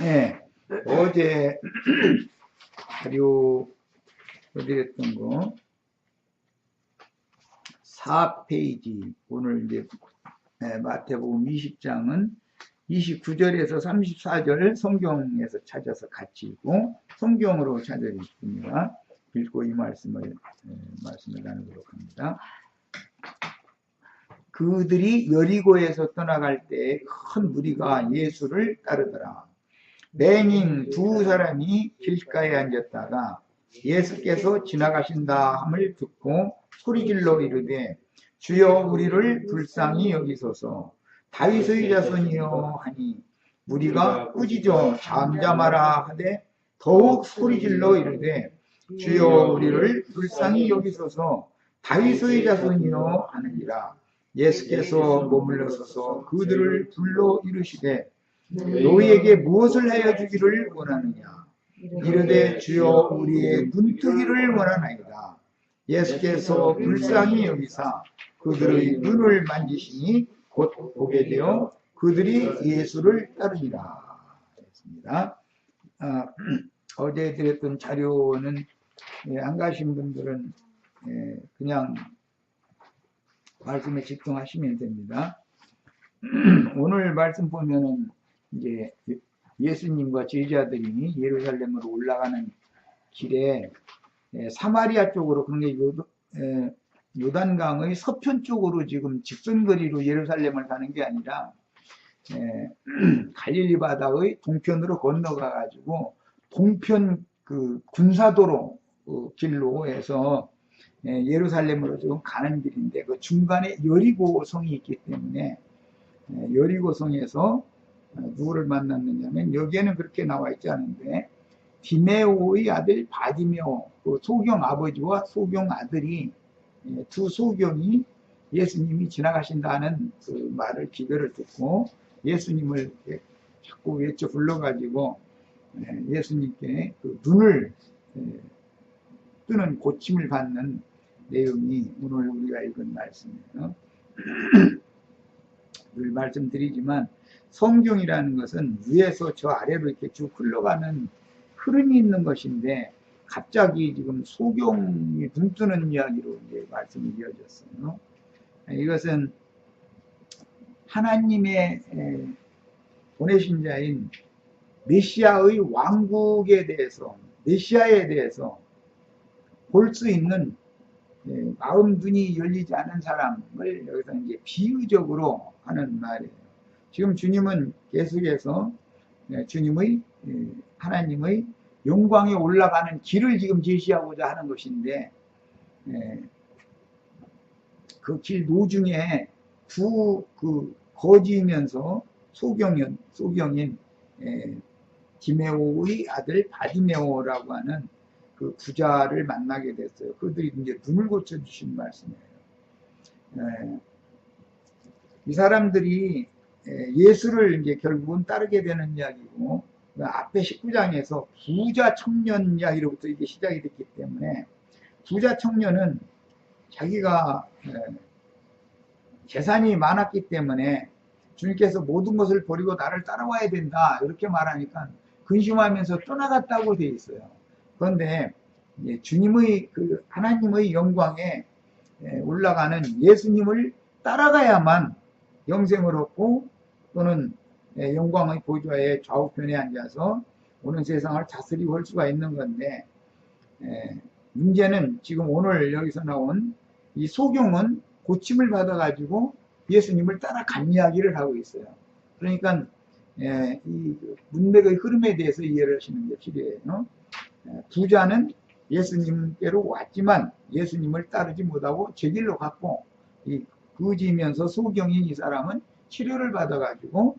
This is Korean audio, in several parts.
네, 어제 자료 드렸던 거 4페이지 오늘 이제 마태복음 20장은 29절에서 34절 성경에서 찾아서 같이 읽고 성경으로 찾아주십니다. 읽고 이 말씀을 나누도록 합니다. 그들이 여리고에서 떠나갈 때 큰 무리가 예수를 따르더라. 맹인 두 사람이 길가에 앉았다가 예수께서 지나가신다 함을 듣고 소리질러 이르되 주여 우리를 불쌍히 여기소서 다윗의 자손이여 하니 무리가 꾸짖어 잠잠하라 하되 더욱 소리질러 이르되 주여 우리를 불쌍히 여기소서 다윗의 자손이여 하느니라. 예수께서 머물러서서 그들을 불러 이르시되 너희에게 무엇을 하여 주기를 원하느냐? 이르되 주여 우리의 눈뜨기를 원하나이다. 예수께서 불쌍히 여기사 그들의 눈을 만지시니 곧 보게 되어 그들이 예수를 따르니라 했습니다. 어제 드렸던 자료는 안 가신 분들은 그냥 말씀에 집중하시면 됩니다. 오늘 말씀 보면은 이제 예수님과 제자들이 예루살렘으로 올라가는 길에 사마리아 쪽으로, 그러니까 요단강의 서편 쪽으로 지금 직선거리로 예루살렘을 가는 게 아니라 갈릴리 바다의 동편으로 건너가 가지고 동편 그 군사도로 길로 해서 예루살렘으로 지금 가는 길인데 그 중간에 여리고성이 있기 때문에 여리고성에서 누구를 만났느냐면 여기에는 그렇게 나와 있지 않은데 디메오의 아들 바디메오, 그 소경 아버지와 소경 아들이 두 소경이 예수님이 지나가신다는 그 말을 기별을 듣고 예수님을 자꾸 외쳐 불러가지고 예수님께 그 눈을 뜨는 고침을 받는 내용이 오늘 우리가 읽은 말씀이에요. 늘 말씀드리지만 성경이라는 것은 위에서 저 아래로 이렇게 쭉 흘러가는 흐름이 있는 것인데 갑자기 지금 소경이 눈 뜨는 이야기로 이제 말씀이 이어졌어요. 이것은 하나님의 보내신 자인 메시아의 왕국에 대해서, 메시아에 대해서 볼 수 있는 마음 눈이 열리지 않은 사람을 여기서 이제 비유적으로 하는 말이에요. 지금 주님은 계속해서 주님의 하나님의 영광에 올라가는 길을 지금 제시하고자 하는 것인데 그 길 노중에 두 그 거지면서 소경인 디메오의 아들 바디메오라고 하는 그 부자를 만나게 됐어요. 그들이 이제 눈을 고쳐주신 말씀이에요. 이 사람들이 예수를 이제 결국은 따르게 되는 이야기고, 앞에 19장에서 부자 청년 이야기로부터 이게 시작이 됐기 때문에, 부자 청년은 자기가 재산이 많았기 때문에 주님께서 모든 것을 버리고 나를 따라와야 된다 이렇게 말하니까 근심하면서 떠나갔다고 되어 있어요. 그런데 주님의 그 하나님의 영광에 올라가는 예수님을 따라가야만 영생을 얻고 또는 영광의 보좌의 좌우편에 앉아서 오는 세상을 다스리고 할 수가 있는 건데, 문제는 지금 오늘 여기서 나온 이 소경은 고침을 받아가지고 예수님을 따라간 이야기를 하고 있어요. 그러니까 이 문맥의 흐름에 대해서 이해를 하시는 게 필요해요. 부자는 예수님께로 왔지만 예수님을 따르지 못하고 제 길로 갔고, 이 거지면서 소경인 이 사람은 치료를 받아가지고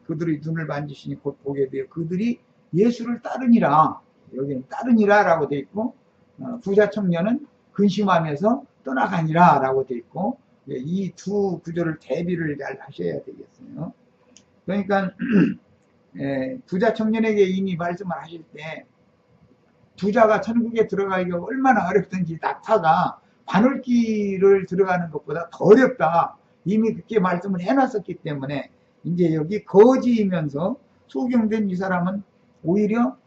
그들의 눈을 만지시니 곧 보게 되어 그들이 예수를 따르니라, 여기는 따르니라 라고 되어 있고, 부자 청년은 근심하면서 떠나가니라 라고 되어 있고, 이 두 구절을 대비를 잘 하셔야 되겠어요. 그러니까 부자 청년에게 이미 말씀을 하실 때 부자가 천국에 들어가기가 얼마나 어렵든지 낙타가 바늘길을 들어가는 것보다 더 어렵다 이미 그렇게 말씀을 해놨었기 때문에 이제 여기 거지이면서 소경된 이 사람은 오히려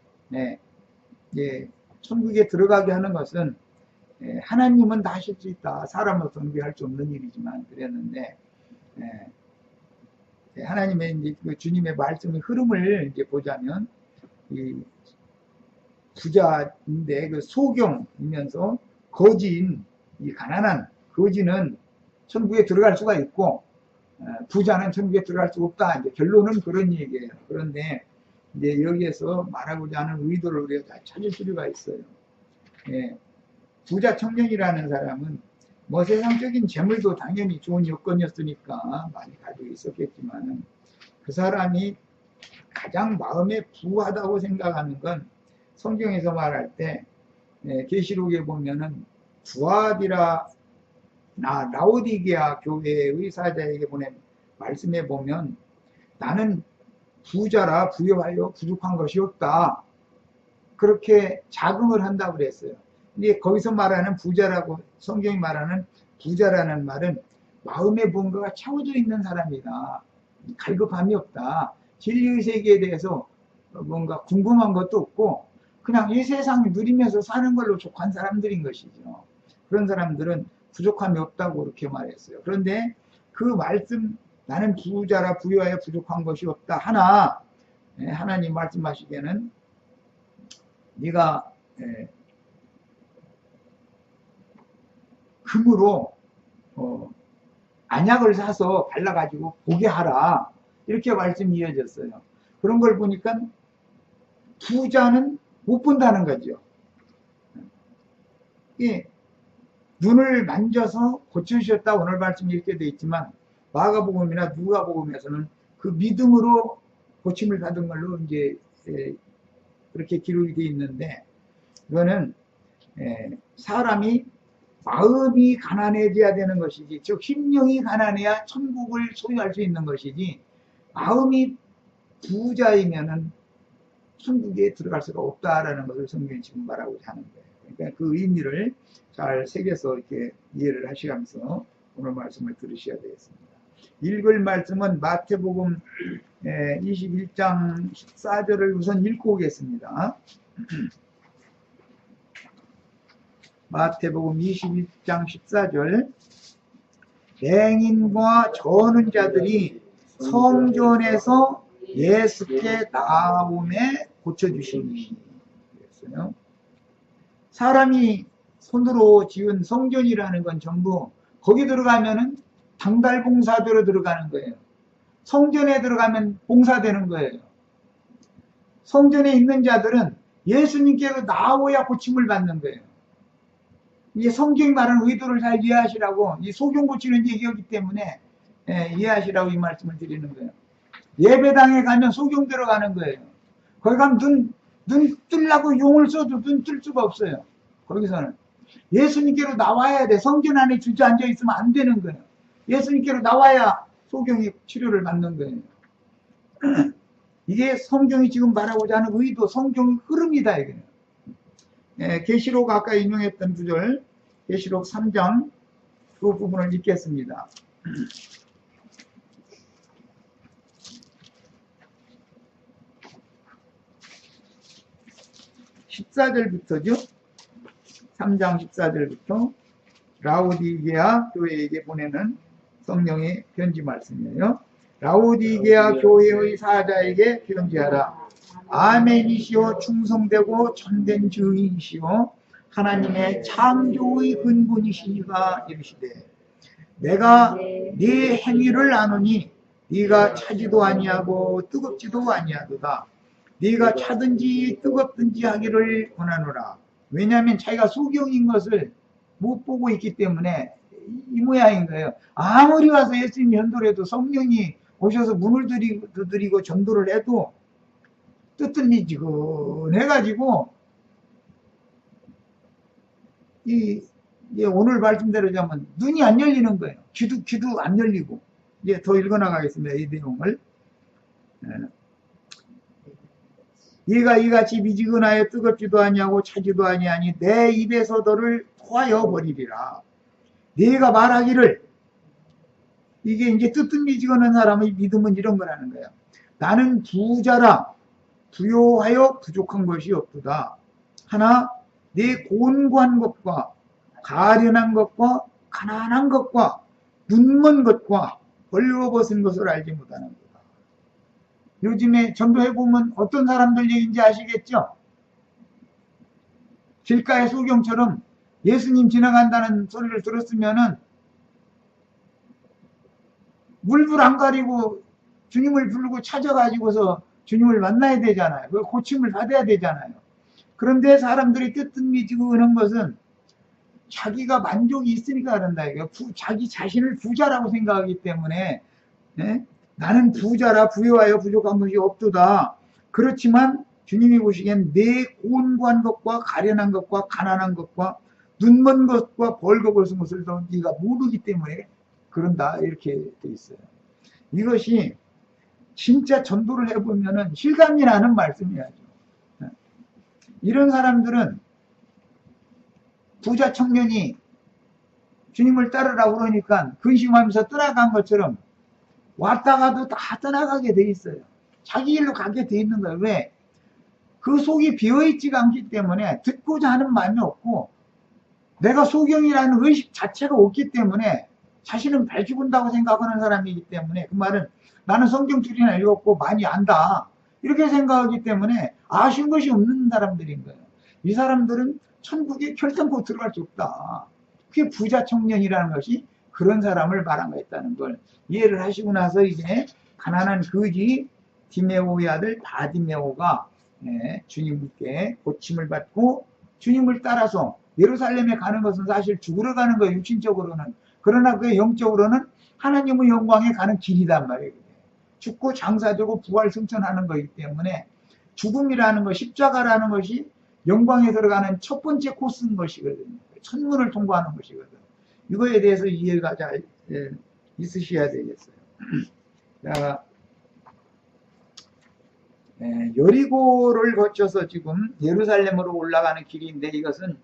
천국에 들어가게 하는 것은 하나님은 다 하실 수 있다. 사람으로서는 할 수 없는 일이지만 그랬는데 하나님의 이제 그 주님의 말씀의 흐름을 이제 보자면 이 부자인데 그 소경이면서 거지인 이 가난한 거지는 천국에 들어갈 수가 있고 부자는 천국에 들어갈 수가 없다. 이제 결론은 그런 얘기예요. 그런데 이제 여기에서 말하고자 하는 의도를 우리가 다 찾을 필요가 있어요. 부자 청년이라는 사람은 뭐 세상적인 재물도 당연히 좋은 여건이었으니까 많이 가지고 있었겠지만 그 사람이 가장 마음에 부하다고 생각하는 건 성경에서 말할 때 계시록에 보면은 두아디라 라오디게아 교회의 사자에게 보낸 말씀에 보면 나는 부자라 부여하여 부족한 것이 없다. 그렇게 자긍을 한다고 그랬어요. 근데 거기서 말하는 부자라고 성경이 말하는 부자라는 말은 마음에 뭔가가 채워져 있는 사람이다. 갈급함이 없다. 진리의 세계에 대해서 뭔가 궁금한 것도 없고 그냥 이 세상을 누리면서 사는 걸로 족한 사람들인 것이죠. 그런 사람들은 부족함이 없다고 그렇게 말했어요. 그런데 그 말씀 나는 부자라 부여하여 부족한 것이 없다 하나 하나님 말씀하시기에는 네가 금으로 안약을 사서 발라가지고 보게 하라 이렇게 말씀이 이어졌어요. 그런 걸 보니까 부자는 못 본다는 거죠. 눈을 만져서 고쳐주셨다 오늘 말씀 이렇게 되어 있지만 마가복음이나 누가복음에서는 그 믿음으로 고침을 받은 걸로 이제 그렇게 기록이 되어 있는데 이거는 사람이 마음이 가난해져야 되는 것이지 즉 심령이 가난해야 천국을 소유할 수 있는 것이지 마음이 부자이면은 천국에 들어갈 수가 없다라는 것을 성경이 지금 말하고자 하는 거예요. 그러니까 그 의미를 잘 새겨서 이렇게 이해를 하시면서 오늘 말씀을 들으셔야 되겠습니다. 읽을 말씀은 마태복음 21장 14절을 우선 읽고 오겠습니다. 마태복음 21장 14절 맹인과 저는 자들이 성전에서 예수께 나옴에 고쳐주시니 그랬어요. 사람이 손으로 지은 성전이라는 건 전부 거기 들어가면은 당달 봉사대로 들어가는 거예요. 성전에 들어가면 봉사되는 거예요. 성전에 있는 자들은 예수님께로 나오야 고침을 받는 거예요. 이게 성경이 말하는 의도를 잘 이해하시라고 이 소경 고치는 얘기였기 때문에 이해하시라고 이 말씀을 드리는 거예요. 예배당에 가면 소경 들어가는 거예요. 거기 가면 눈 뜨려고 용을 써도 눈 뜰 수가 없어요. 거기서는 예수님께로 나와야 돼. 성전 안에 주저앉아 있으면 안 되는 거예요. 예수님께로 나와야 소경이 치료를 받는 거예요. 이게 성경이 지금 말하고자 하는 의도, 성경의 흐름이다. 이게. 계시록 아까 인용했던 구절, 계시록 3장 그 부분을 읽겠습니다. 14절부터죠. 3장 14절부터 라오디게아 교회에게 보내는 성령의 편지 말씀이에요. 라오디게아 교회의 사자에게 편지하라. 아멘이시오 충성되고 참된 증인이시오 하나님의 창조의 근본이시니가 이르시되 내가 네 행위를 아노니 네가 차지도 아니하고 뜨겁지도 아니하도다. 네가 차든지 뜨겁든지 하기를 원하노라. 왜냐하면 자기가 소경인 것을 못 보고 있기 때문에 이 모양인 거예요. 아무리 와서 예수님 전도를 해도 성령이 오셔서 문을 두드리고 전도를 해도 뜨뜻미지근해가지고 오늘 말씀대로 자면 눈이 안 열리는 거예요. 귀도 안 열리고. 이제 더 읽어나가겠습니다. 이 내용을. 네가 이같이 미지근하여 뜨겁지도 아니하고 차지도 아니하니 내 입에서 너를 토하여 버리리라. 네가 말하기를 이게 이제 뜨뜻미지근한 사람의 믿음은 이런 거라는 거예요. 나는 부자라 부요하여 부족한 것이 없도다. 하나 내 곤고한 것과 가련한 것과 가난한 것과 눈먼 것과 벌거벗은 것을 알지 못하는 거다. 요즘에 전도해보면 어떤 사람들 얘기인지 아시겠죠? 길가의 소경처럼 예수님 지나간다는 소리를 들었으면은 물불 안 가리고 주님을 부르고 찾아가지고서 주님을 만나야 되잖아요. 그 고침을 받아야 되잖아요. 그런데 사람들이 뜨뜻미지근한 것은 자기가 만족이 있으니까 그런다. 자기 자신을 부자라고 생각하기 때문에 나는 부자라 부유하여 부족한 것이 없도다. 그렇지만 주님이 보시기엔 내 곤고한 것과 가련한 것과 가난한 것과 눈먼 것과 벌거벗은 것을 네가 모르기 때문에 그런다. 이렇게 돼 있어요. 이것이 진짜 전도를 해보면은 실감이 나는 말씀이야죠. 이런 사람들은 부자 청년이 주님을 따르라고 그러니까 근심하면서 떠나간 것처럼 왔다가도 다 떠나가게 돼 있어요. 자기 일로 가게 돼 있는 거예요. 왜? 그 속이 비어있지가 않기 때문에 듣고자 하는 마음이 없고 내가 소경이라는 의식 자체가 없기 때문에 자신은 발 죽은다고 생각하는 사람이기 때문에 그 말은 나는 성경줄이나 읽었고 많이 안다 이렇게 생각하기 때문에 아쉬운 것이 없는 사람들인 거예요. 이 사람들은 천국에 결단코 들어갈 수 없다. 그게 부자 청년이라는 것이 그런 사람을 말한 거였다는 걸 이해를 하시고 나서 이제 가난한 거지 디메오의 아들 바디메오가 주님께 고침을 받고 주님을 따라서 예루살렘에 가는 것은 사실 죽으러 가는 거예요. 육신적으로는. 그러나 그 영적으로는 하나님의 영광에 가는 길이단 말이에요. 죽고 장사되고 부활 승천하는 거기 때문에 죽음이라는 것, 십자가라는 것이 영광에 들어가는 첫 번째 코스인 것이거든요. 천문을 통과하는 것이거든. 이거에 대해서 이해가 잘 있으셔야 되겠어요. 자, 여리고를 거쳐서 지금 예루살렘으로 올라가는 길인데 이것은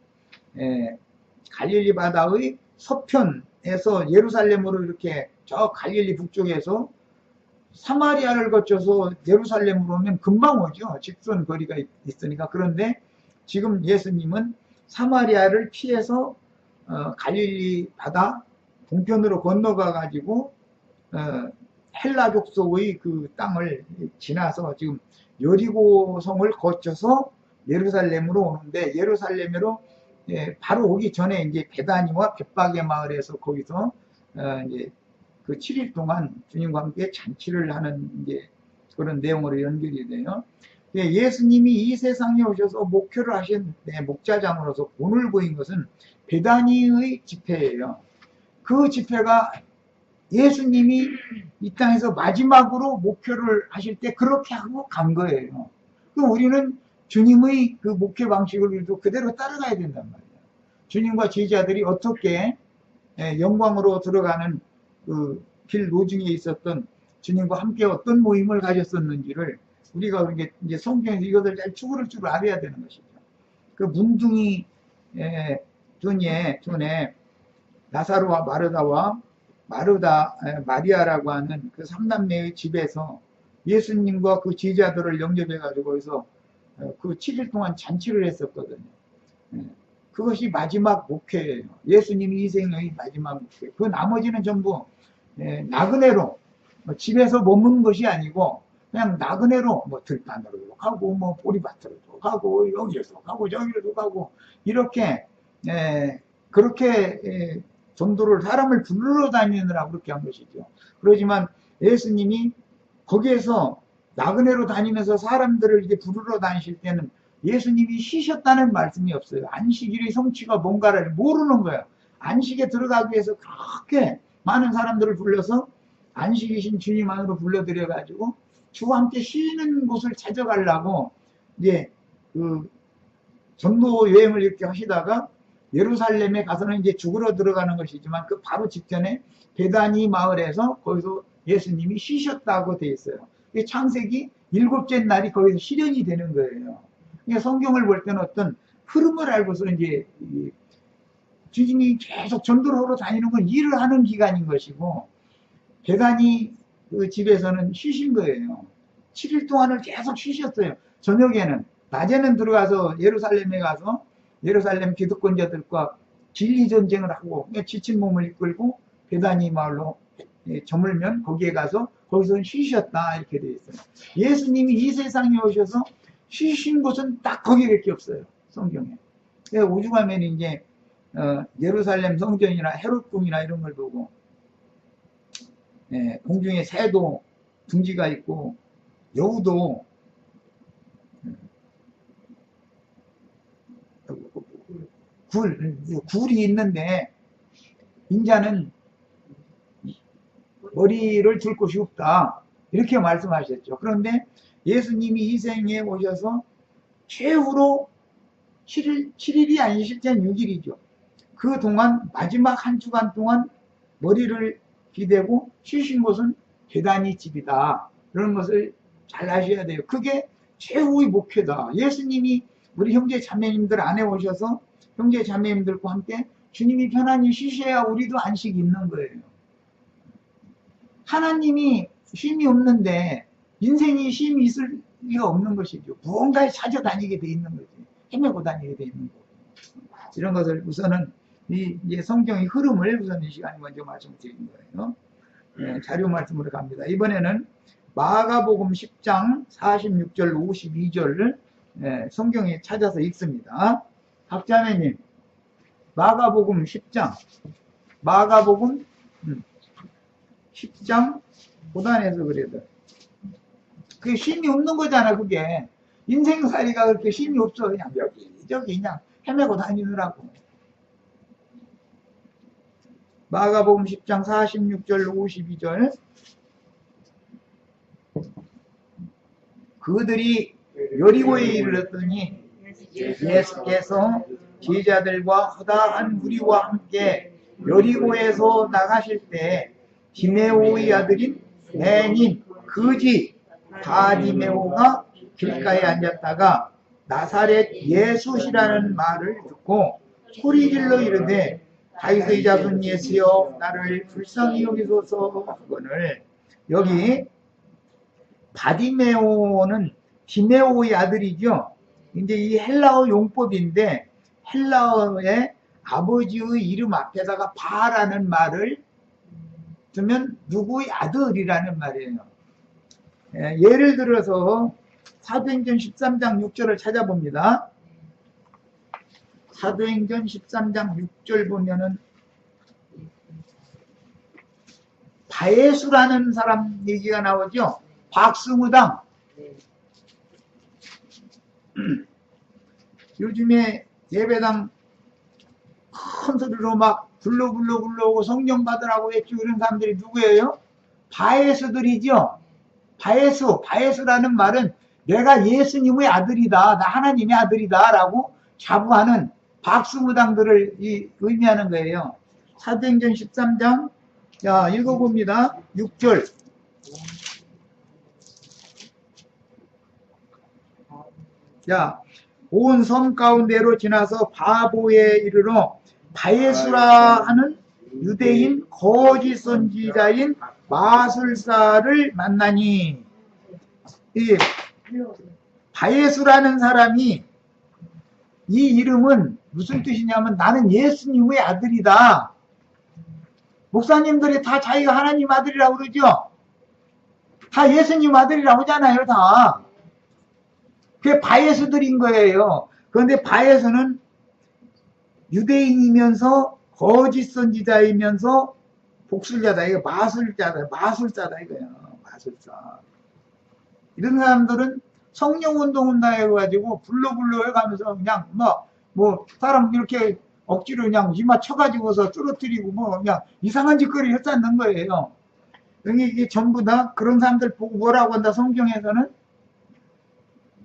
갈릴리 바다의 서편에서 예루살렘으로 이렇게 저 갈릴리 북쪽에서 사마리아를 거쳐서 예루살렘으로 오면 금방 오죠. 직선 거리가 있으니까. 그런데 지금 예수님은 사마리아를 피해서 갈릴리 바다 동편으로 건너가 가지고 헬라 족속의 그 땅을 지나서 지금 여리고 성을 거쳐서 예루살렘으로 오는데 예루살렘으로 바로 오기 전에 이제 베다니와 벳박의 마을에서 거기서 이제 그 7일 동안 주님과 함께 잔치를 하는 이제 그런 내용으로 연결이 돼요. 예수님이 이 세상에 오셔서 목표를 하신 목자장으로서 본을 보인 것은 베다니의 집회예요. 그 집회가 예수님이 이 땅에서 마지막으로 목표를 하실 때 그렇게 하고 간 거예요. 그럼 우리는 주님의 그 목회 방식을 그대로 따라가야 된단 말이에요. 주님과 제자들이 어떻게 영광으로 들어가는 그 길 노중에 있었던 주님과 함께 어떤 모임을 가졌었는지를 우리가 이제 성경에서 이것을 잘 추구를 줄 알아야 되는 것이죠. 그 문둥이 존에 나사로와 마리아라고 하는 그 삼남매의 집에서 예수님과 그 제자들을 영접해가지고 거기서 그 7일 동안 잔치를 했었거든요. 그것이 마지막 목회예요. 예수님이 이 생의 마지막 목회. 그 나머지는 전부 나그네로 집에서 머무는 것이 아니고 그냥 나그네로 뭐 들판으로도 가고 뭐 보리밭으로도 가고 여기로도 가고 저기로도 가고 이렇게 그렇게 전도를 사람을 불러 다니느라고 그렇게 한 것이죠. 그러지만 예수님이 거기에서 나그네로 다니면서 사람들을 이렇게 부르러 다니실 때는 예수님이 쉬셨다는 말씀이 없어요. 안식일의 성취가 뭔가를 모르는 거예요. 안식에 들어가기 위해서 그렇게 많은 사람들을 불러서 안식이신 주님 안으로 불러들여가지고 주와 함께 쉬는 곳을 찾아가려고 이제 그 전도 여행을 이렇게 하시다가 예루살렘에 가서는 이제 죽으러 들어가는 것이지만 그 바로 직전에 베다니 마을에서 거기서 예수님이 쉬셨다고 되어 있어요. 창세기 7째 날이 거기서 실현이 되는 거예요. 성경을 볼 때는 어떤 흐름을 알고서 이제 주님이 계속 전도를 하러 다니는 건 일을 하는 기간인 것이고 베다니 그 집에서는 쉬신 거예요. 7일 동안을 계속 쉬셨어요. 저녁에는. 낮에는 들어가서 예루살렘에 가서 예루살렘 기득권자들과 진리 전쟁을 하고 지친 몸을 이끌고 베다니 마을로 저물면 거기에 가서 거기서 쉬셨다 이렇게 되어 있어요. 예수님이 이 세상에 오셔서 쉬신 곳은 딱 거기밖에 없어요. 성경에. 오죽하면 이제 예루살렘 성전이나 헤롯궁이나 이런 걸 보고 공중에 새도 둥지가 있고 여우도 굴이 있는데 인자는 머리를 둘 곳이 없다 이렇게 말씀하셨죠. 그런데 예수님이 이 생에 오셔서 최후로 7일이 아닌 실제는 6일이죠. 그 동안 마지막 한 주간 동안 머리를 기대고 쉬신 곳은 베다니 집이다. 그런 것을 잘 아셔야 돼요. 그게 최후의 목표다. 예수님이 우리 형제 자매님들 안에 오셔서 형제 자매님들과 함께 주님이 편안히 쉬셔야 우리도 안식이 있는 거예요. 하나님이 쉼이 없는데 인생이 쉼이 있을 리가 없는 것이죠. 무언가에 찾아다니게 돼 있는 거지. 헤매고 다니게 돼 있는 거고. 이런 것을 우선은 이 성경의 흐름을 우선 이 시간에 먼저 말씀드린 거예요. 자료 말씀으로 갑니다. 이번에는 마가복음 10장 46절 52절을 성경에 찾아서 읽습니다. 박자매님, 마가복음 10장, 마가복음 10장 고단해서 그래도 그게 쉼이 없는 거잖아. 그게 인생살이가 그렇게 쉼이 없어. 그냥 여기저기 그냥 헤매고 다니느라고. 마가복음 10장 46절 52절 그들이 여리고에 이르렀더니 예수께서 제자들과 허다한 무리와 함께 여리고에서 나가실 때 디메오의 아들인 애닌 그지 바디메오가 길가에 앉았다가 나사렛 예수시라는 말을 듣고 소리질러 이르되 다윗의 자손 예수여 나를 불쌍히 여기소서 하거늘. 여기 바디메오는 디메오의 아들이죠. 이제 이 헬라어 용법인데 헬라어의 아버지의 이름 앞에다가 바라는 말을 쓰면 누구의 아들이라는 말이에요. 예를 들어서 사도행전 13장 6절을 찾아봅니다. 사도행전 13장 6절 보면은 바예수라는 사람 얘기가 나오죠. 박승우당. 요즘에 예배당 큰 소리로 막 불러오고 성령 받으라고 외치고 이런 사람들이 누구예요? 바예수들이죠. 바예수라는 말은 내가 예수님의 아들이다, 나 하나님의 아들이다 라고 자부하는 박수무당들을 의미하는 거예요. 사도행전 13장 자 읽어봅니다. 6절 자, 온 섬 가운데로 지나서 바보에 이르러 바예수라 하는 유대인 거짓 선지자인 마술사를 만나니, 이 바예수라는 사람이 이 이름은 무슨 뜻이냐면 나는 예수님의 아들이다. 목사님들이 다 자기가 하나님 아들이라고 그러죠. 다 예수님 아들이라고 하잖아요. 다. 그게 바예수들인 거예요. 그런데 바예수는 유대인이면서 거짓 선지자이면서 복술자다. 이거 마술자다 이거야. 마술사. 이런 사람들은 성령운동 한다 해가지고 불러 해가면서 그냥 뭐 사람 이렇게 억지로 그냥 이마 쳐가지고서 쓰러뜨리고 그냥 이상한 짓거리 했다는 거예요. 이게 전부 다 그런 사람들 보고 뭐라고 한다. 성경에서는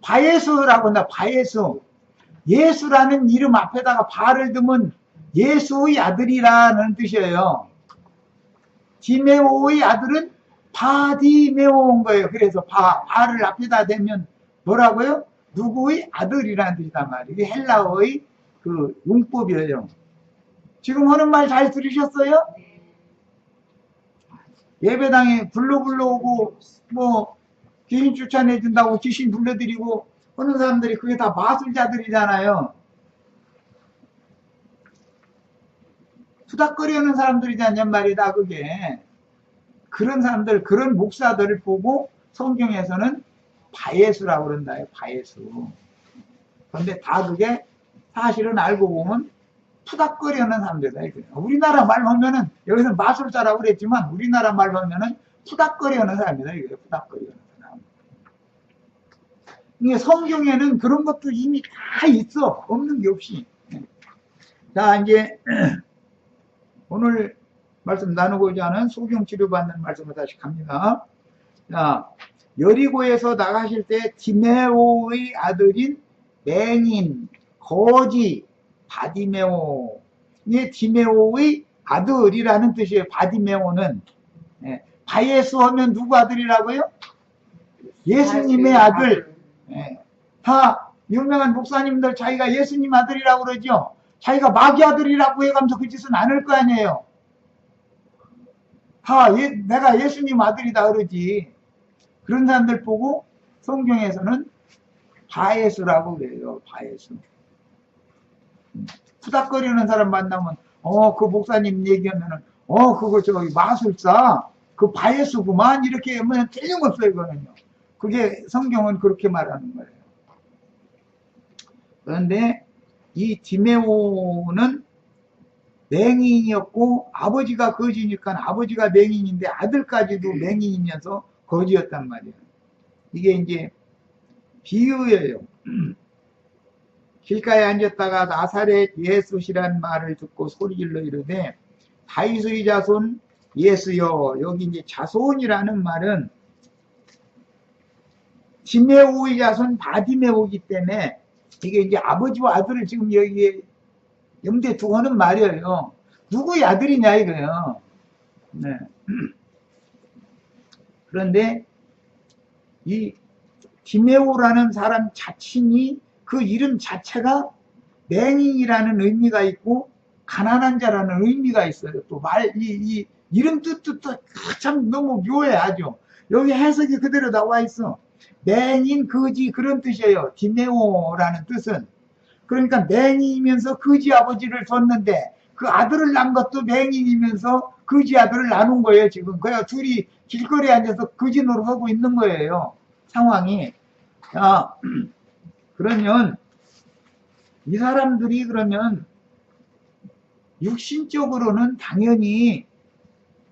바예수라고 한다. 바예수. 예수라는 이름 앞에다가 바를 두면 예수의 아들이라는 뜻이에요. 디메오의 아들은 바디메오인 거예요. 그래서 바를 앞에다 대면 뭐라고요? 누구의 아들이라는 뜻이단 말이에요. 이게 헬라어의 그 용법이에요. 지금 하는 말 잘 들으셨어요? 예배당에 불러오고 귀신 쫓아내준다고 귀신 불러들이고 하는 사람들이 그게 다 마술자들이잖아요. 투닥거리는 사람들이지 않냔 말이다, 그게. 그런 사람들, 그런 목사들을 보고 성경에서는 바예수라고 그런다요, 바예수. 그런데 다 그게 사실은 알고 보면 투닥거리는 사람들이다. 우리나라 말로 하면은, 여기서 마술자라고 그랬지만, 우리나라 말로 하면은 투닥거리는 사람이다, 이거예요, 투닥거리는 사람. 이게 성경에는 그런 것도 이미 다 있어. 없는 게 없이. 자, 이제, 오늘 말씀 나누고자 하는 소경 치료받는 말씀을 다시 갑니다. 자, 여리고에서 나가실 때 디메오의 아들인 맹인, 거지, 바디메오. 이게 디메오의 아들이라는 뜻이에요. 바디메오는. 예, 바예수 하면 누구 아들이라고요? 예수님의 아들. 예, 다 유명한 목사님들 자기가 예수님 아들이라고 그러죠. 자기가 마귀 아들이라고 해가면서 그 짓은 안 할 거 아니에요. 다 내가 예수님 아들이다 그러지. 그런 사람들 보고 성경에서는 바예수라고 그래요. 바예수. 푸닥거리는 사람 만나면 그 목사님 얘기하면은 그거 저기 마술사 그 바예수구만 이렇게 하면 틀림없어요. 그거는요. 그게 성경은 그렇게 말하는 거예요. 그런데 이 디메오는 맹인이었고 아버지가 거지니까 아버지가 맹인인데 아들까지도 맹인이면서 거지였단 말이에요. 이게 이제 비유예요. 길가에 앉았다가 나사렛 예수시란 말을 듣고 소리질러 이르되 다윗의 자손 예수여. 여기 이제 자손이라는 말은 디메오의 자손 바디메오이기 때문에 이게 이제 아버지와 아들을 지금 여기에 염두에 두고 하는 말이에요. 누구의 아들이냐 이거예요. 네. 그런데 이 디메오라는 사람 자신이 그 이름 자체가 맹인이라는 의미가 있고 가난한 자라는 의미가 있어요. 또 이 이름 뜻도 참 너무 묘해 아주. 여기 해석이 그대로 나와 있어. 맹인, 거지 그런 뜻이에요. 디메오라는 뜻은. 그러니까 맹인이면서 거지 아버지를 뒀는데 그 아들을 낳은 것도 맹인이면서 거지 아들을 낳은 거예요. 지금 그냥 둘이 길거리에 앉아서 거지 노릇하고 있는 거예요. 상황이. 그러면 이 사람들이 그러면 육신적으로는 당연히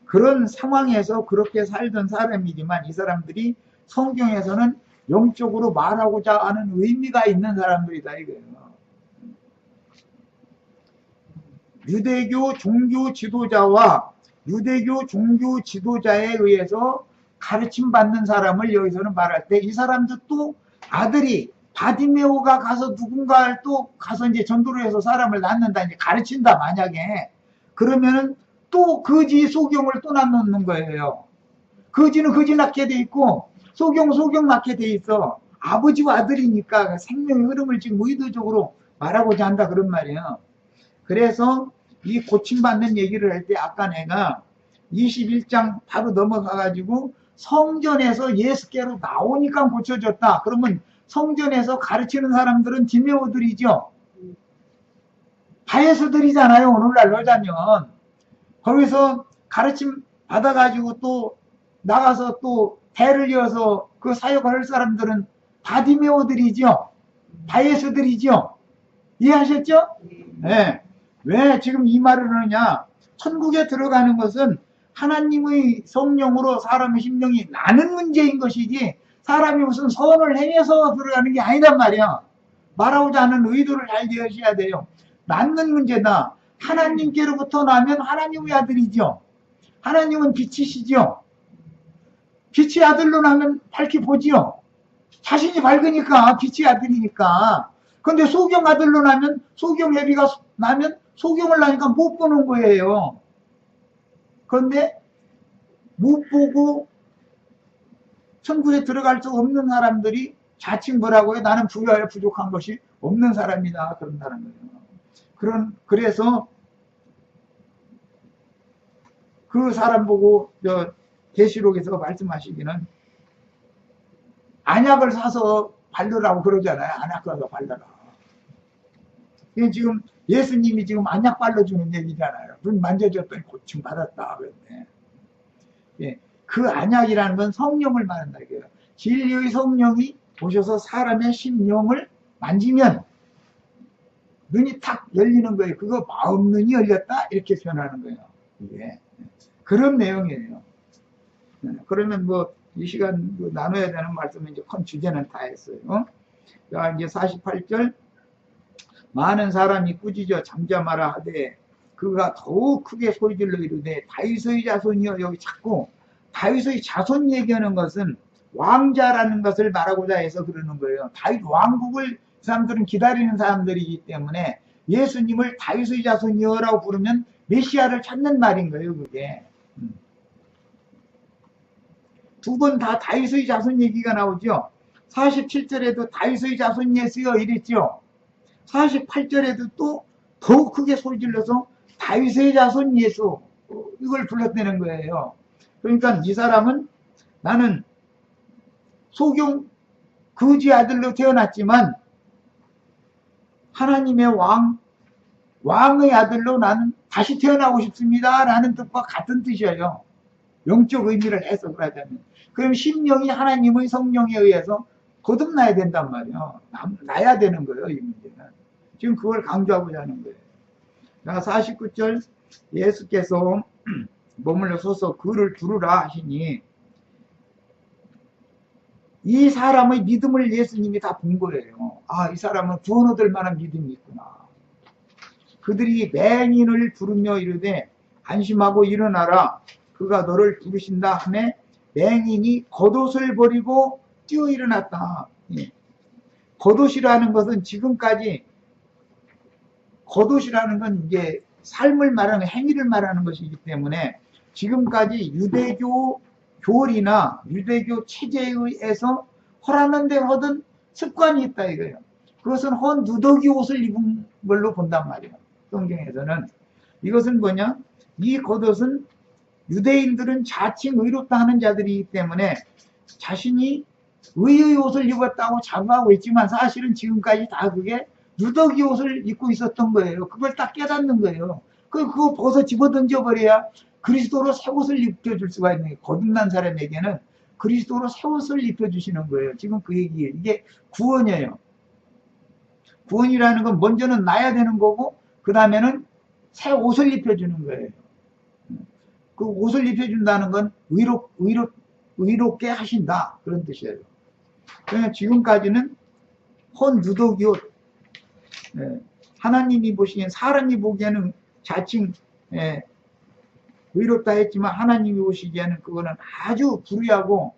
그런 상황에서 그렇게 살던 사람이지만 이 사람들이 성경에서는 영적으로 말하고자 하는 의미가 있는 사람들이다 이거예요. 유대교 종교 지도자와 유대교 종교 지도자에 의해서 가르침 받는 사람을 여기서는 말할 때 이 사람도 또 아들이 바디메오가 가서 누군가를 또 가서 이제 전도를 해서 사람을 낳는다 이제 가르친다 만약에 그러면은 또 거지 소경을 또 낳는 거예요. 거지는 거지 낳게 돼 있고 소경 낳게 돼 있어. 아버지와 아들이니까 생명의 흐름을 지금 의도적으로 말하고자 한다 그런 말이에요. 그래서 이 고침받는 얘기를 할 때 아까 내가 21장 바로 넘어가가지고 성전에서 예수께로 나오니까 고쳐졌다. 그러면 성전에서 가르치는 사람들은 디메오들이죠. 바예수들이잖아요. 오늘날 하자면. 거기서 가르침 받아가지고 또 나가서 또 대를 이어서 그 사역을 할 사람들은 바디메오들이죠. 바예수들이죠. 이해하셨죠? 네. 왜 지금 이 말을 하느냐? 천국에 들어가는 것은 하나님의 성령으로 사람의 심령이 나는 문제인 것이지 사람이 무슨 선을 행해서 들어가는 게 아니란 말이야. 말하고자 하는 의도를 잘 이해하셔야 돼요. 낳는 문제다. 하나님께로부터 나면 하나님의 아들이죠. 하나님은 빛이시죠. 빛의 아들로 나면 밝게 보지요. 자신이 밝으니까 빛의 아들이니까. 근데 소경 아들로 나면 소경 예비가 나면 소경을 나니까 못 보는 거예요. 그런데 못 보고 천국에 들어갈 수 없는 사람들이 자칭 뭐라고요? 나는 부유하여 부족한 것이 없는 사람이다. 그런 사람이에요. 그래서 그 사람 보고 계시록에서 말씀하시기는 안약을 사서 바르라고 그러잖아요. 안약 사서 바르라. 이게 지금 예수님이 지금 안약 발라주는 얘기잖아요. 눈 만져줬더니 고침 받았다. 그랬네. 예, 그 안약이라는 건 성령을 말한다. 이거예요. 진리의 성령이 오셔서 사람의 심령을 만지면 눈이 탁 열리는 거예요. 그거 마음 눈이 열렸다 이렇게 표현하는 거예요. 이게 그런 내용이에요. 그러면 뭐 이 시간 나눠야 되는 말씀은 이제 큰 주제는 다 했어요. 자, 이제 48절. 많은 사람이 꾸짖어 잠잠하라 하되 그가 더욱 크게 소리질러 이르되 다윗의 자손이여. 여기 자꾸 다윗의 자손 얘기하는 것은 왕자라는 것을 말하고자 해서 그러는 거예요. 다윗 왕국을 사람들은 기다리는 사람들이기 때문에 예수님을 다윗의 자손이여라고 부르면 메시아를 찾는 말인 거예요. 그게 두 번 다 다윗의 자손 얘기가 나오죠. 47절에도 다윗의 자손 예수여 이랬죠. 48절에도 또 더욱 크게 소리질러서 다윗의 자손 예수 이걸 불렀다는 거예요. 그러니까 이 사람은 나는 소경 거지 아들로 태어났지만 하나님의 왕의 아들로 나는 다시 태어나고 싶습니다 라는 뜻과 같은 뜻이에요. 영적 의미를 해석을 하자면. 그럼 심령이 하나님의 성령에 의해서 거듭나야 된단 말이에요. 나야 되는 거예요. 이 문제는. 지금 그걸 강조하고자 하는 거예요. 49절 예수께서 머물러 서서 그를 두르라 하시니 이 사람의 믿음을 예수님이 다 본 거예요. 아, 이 사람은 구원 얻을 만한 믿음이 있구나. 그들이 맹인을 부르며 이르되 안심하고 일어나라. 그가 너를 부르신다 하매 맹인이 겉옷을 버리고 뛰어 일어났다. 예. 겉옷이라는 것은 지금까지 겉옷이라는 건 이제 삶을 말하는 행위를 말하는 것이기 때문에 지금까지 유대교 교리나 유대교 체제에 의해서 허락하는 대로 하던 습관이 있다 이거예요. 그것은 헌 누더기 옷을 입은 걸로 본단 말이에요. 성경에서는. 이것은 뭐냐? 이 겉옷은 유대인들은 자칭 의롭다 하는 자들이기 때문에 자신이 의의 옷을 입었다고 자부하고 있지만 사실은 지금까지 다 그게 누더기 옷을 입고 있었던 거예요. 그걸 딱 깨닫는 거예요. 그거 벗어 집어 던져버려야 그리스도로 새 옷을 입혀줄 수가 있는 거예요. 거듭난 사람에게는 그리스도로 새 옷을 입혀주시는 거예요. 지금 그 얘기예요. 이게 구원이에요. 구원이라는 건 먼저는 나야 되는 거고 그 다음에는 새 옷을 입혀주는 거예요. 그 옷을 입혀준다는 건 의롭게 하신다 그런 뜻이에요. 그러니까 지금까지는 헌 누더기 옷, 하나님이 보시기엔 사람이 보기에는 자칭 의롭다 했지만 하나님이 보시기에는 그거는 아주 불의하고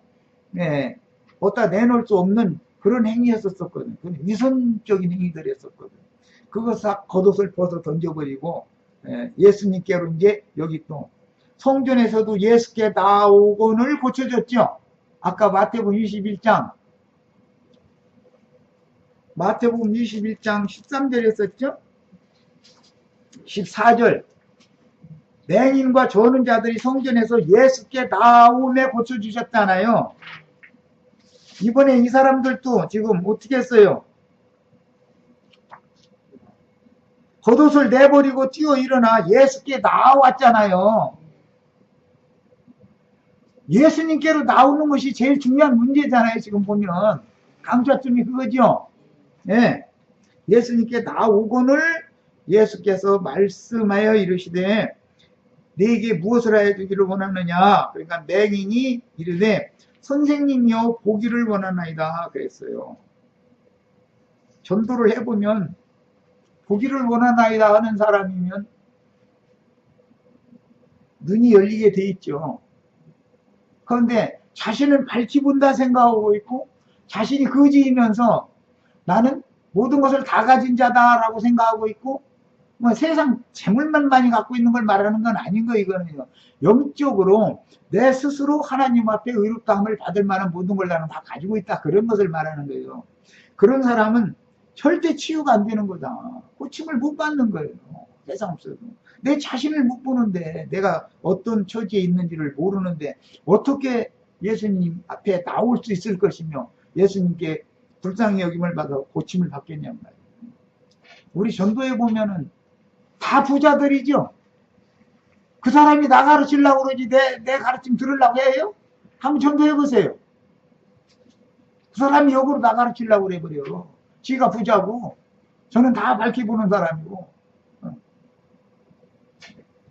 어디다 내놓을 수 없는 그런 행위였었거든. 위선적인 행위들을 했었거든. 그것을 겉옷을 벗어 던져버리고 예수님께로 이제 여기 또 성전에서도 예수께 나오곤을 고쳐줬죠. 아까 마태복음 21장 13절에 했었죠. 14절 맹인과 저는 자들이 성전에서 예수께 나오매 고쳐주셨잖아요. 이번에 이 사람들도 지금 어떻게 했어요? 겉옷을 내버리고 뛰어 일어나 예수께 나왔잖아요. 예수님께로 나오는 것이 제일 중요한 문제잖아요. 지금 보면 강조점이 그거죠. 예. 예수님께 나오거늘 예수께서 말씀하여 이르시되 네게 무엇을 하여 주기를 원하느냐. 그러니까 맹인이 이르되 선생님이여 보기를 원하나이다 그랬어요. 전도를 해보면 보기를 원하나이다 하는 사람이면 눈이 열리게 돼 있죠. 그런데 자신을 밝히 본다 생각하고 있고 자신이 거지이면서 나는 모든 것을 다 가진 자다라고 생각하고 있고 뭐 세상 재물만 많이 갖고 있는 걸 말하는 건 아닌 거 이거는요. 영적으로 내 스스로 하나님 앞에 의롭다함을 받을 만한 모든 걸 나는 다 가지고 있다. 그런 것을 말하는 거예요. 그런 사람은 절대 치유가 안 되는 거다. 고침을 못 받는 거예요. 세상 없어도. 내 자신을 못 보는데 내가 어떤 처지에 있는지를 모르는데 어떻게 예수님 앞에 나올 수 있을 것이며 예수님께 불쌍히 여김을 받아 고침을 받겠냔 말이에요. 우리 전도에 보면은 다 부자들이죠. 그 사람이 나 가르치려고 그러지 내 가르침 들으려고 해요? 한번 전도해 보세요. 그 사람이 역으로 나 가르치려고 그래버려. 지가 부자고 저는 다 밝혀보는 사람이고.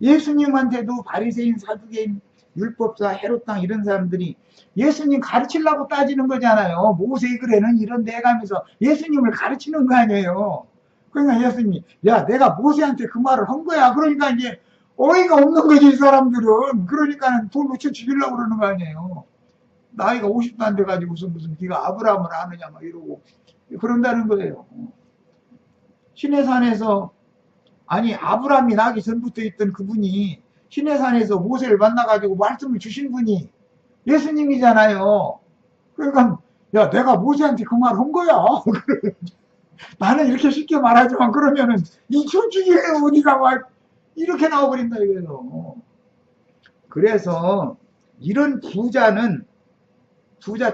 예수님한테도 바리새인, 사두개인, 율법사, 헤롯 왕 이런 사람들이 예수님 가르치려고 따지는 거잖아요. 모세의 글에는 이런데 해가면서 예수님을 가르치는 거 아니에요. 그러니까 예수님이 야 내가 모세한테 그 말을 한 거야. 그러니까 이제 어이가 없는 거지 이 사람들은. 그러니까 돌 묻혀 죽이려고 그러는 거 아니에요. 나이가 50도 안 돼가지고 무슨 네가 아브라함을 아느냐 막 이러고 그런다는 거예요. 시내산에서 아니 아브라함이 나기 전부터 있던 그분이 시내산에서 모세를 만나가지고 말씀을 주신 분이 예수님이잖아요. 그러니까 야 내가 모세한테 그 말 한 거야. 나는 이렇게 쉽게 말하지만 그러면은 이 솔직히 어디가 막 이렇게 나와버린다 이거예요. 그래서 이런 부자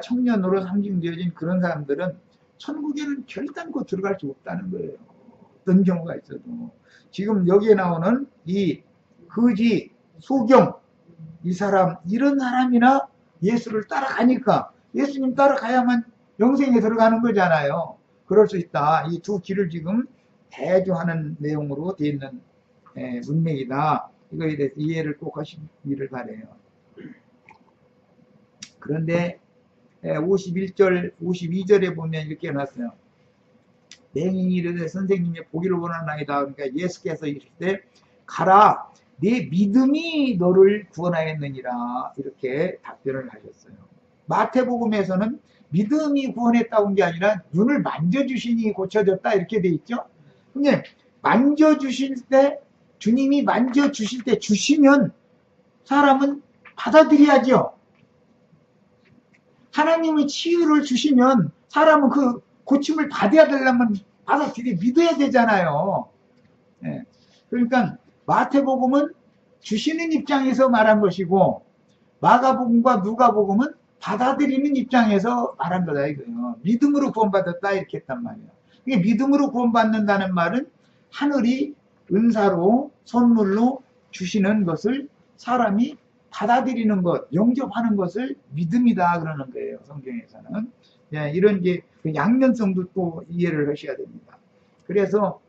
청년으로 상징되어진 그런 사람들은 천국에는 결단코 들어갈 수 없다는 거예요. 어떤 경우가 있어도. 지금 여기에 나오는 이 거지, 소경, 이 사람, 이런 사람이나 예수를 따라가니까 예수님 따라가야만 영생에 들어가는 거잖아요. 그럴 수 있다. 이 두 길을 지금 대조하는 내용으로 되어 있는 문맥이다. 이거에 대해서 이해를 꼭 하시기를 바라요. 그런데 51절, 52절에 보면 이렇게 해놨어요. 맹인이 이르되 선생님의 보기를 원하나이다. 그러니까 예수께서 이르시되 가라 네 믿음이 너를 구원하였느니라 이렇게 답변을 하셨어요. 마태복음에서는 믿음이 구원했다고 한 게 아니라 눈을 만져주시니 고쳐졌다 이렇게 돼 있죠. 근데 만져주실 때 주님이 만져주실 때 주시면 사람은 받아들여야죠. 하나님의 치유를 주시면 사람은 그 고침을 받아야 되려면 받아들여 믿어야 되잖아요. 그러니까 마태복음은 주시는 입장에서 말한 것이고 마가복음과 누가복음은 받아들이는 입장에서 말한 거다 이거예요. 믿음으로 구원받았다 이렇게 했단 말이에요. 이게 믿음으로 구원받는다는 말은 하늘이 은사로 선물로 주시는 것을 사람이 받아들이는 것, 영접하는 것을 믿음이다 그러는 거예요. 성경에서는. 이런 게 양면성도 또 이해를 하셔야 됩니다. 그래서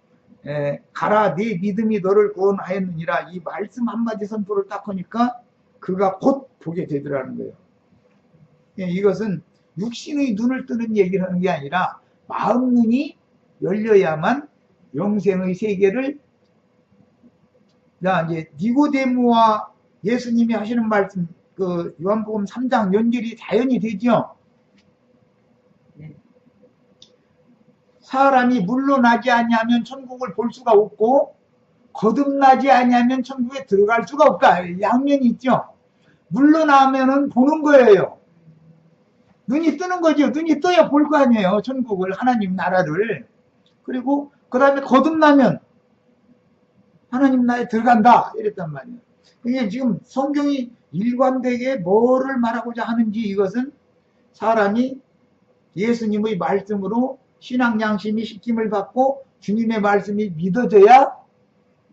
가라 네 믿음이 너를 구원하였느니라 이 말씀 한마디 선포를 딱 하니까 그가 곧 보게 되더라는 거예요. 이것은 육신의 눈을 뜨는 얘기를 하는 게 아니라 마음 눈이 열려야만 영생의 세계를 이제 니고데모와 예수님이 하시는 말씀 그 요한복음 3장 연결이 자연히 되죠. 사람이 물로 나지 아니하면 천국을 볼 수가 없고 거듭나지 아니하면 천국에 들어갈 수가 없다. 양면이 있죠. 물로 나면은 보는 거예요. 눈이 뜨는 거죠. 눈이 떠야 볼 거 아니에요. 천국을, 하나님 나라를. 그리고 그 다음에 거듭나면 하나님 나라에 들어간다. 이랬단 말이에요. 이게 지금 성경이 일관되게 뭐를 말하고자 하는지 이것은 사람이 예수님의 말씀으로 신앙 양심이 식힘을 받고 주님의 말씀이 믿어져야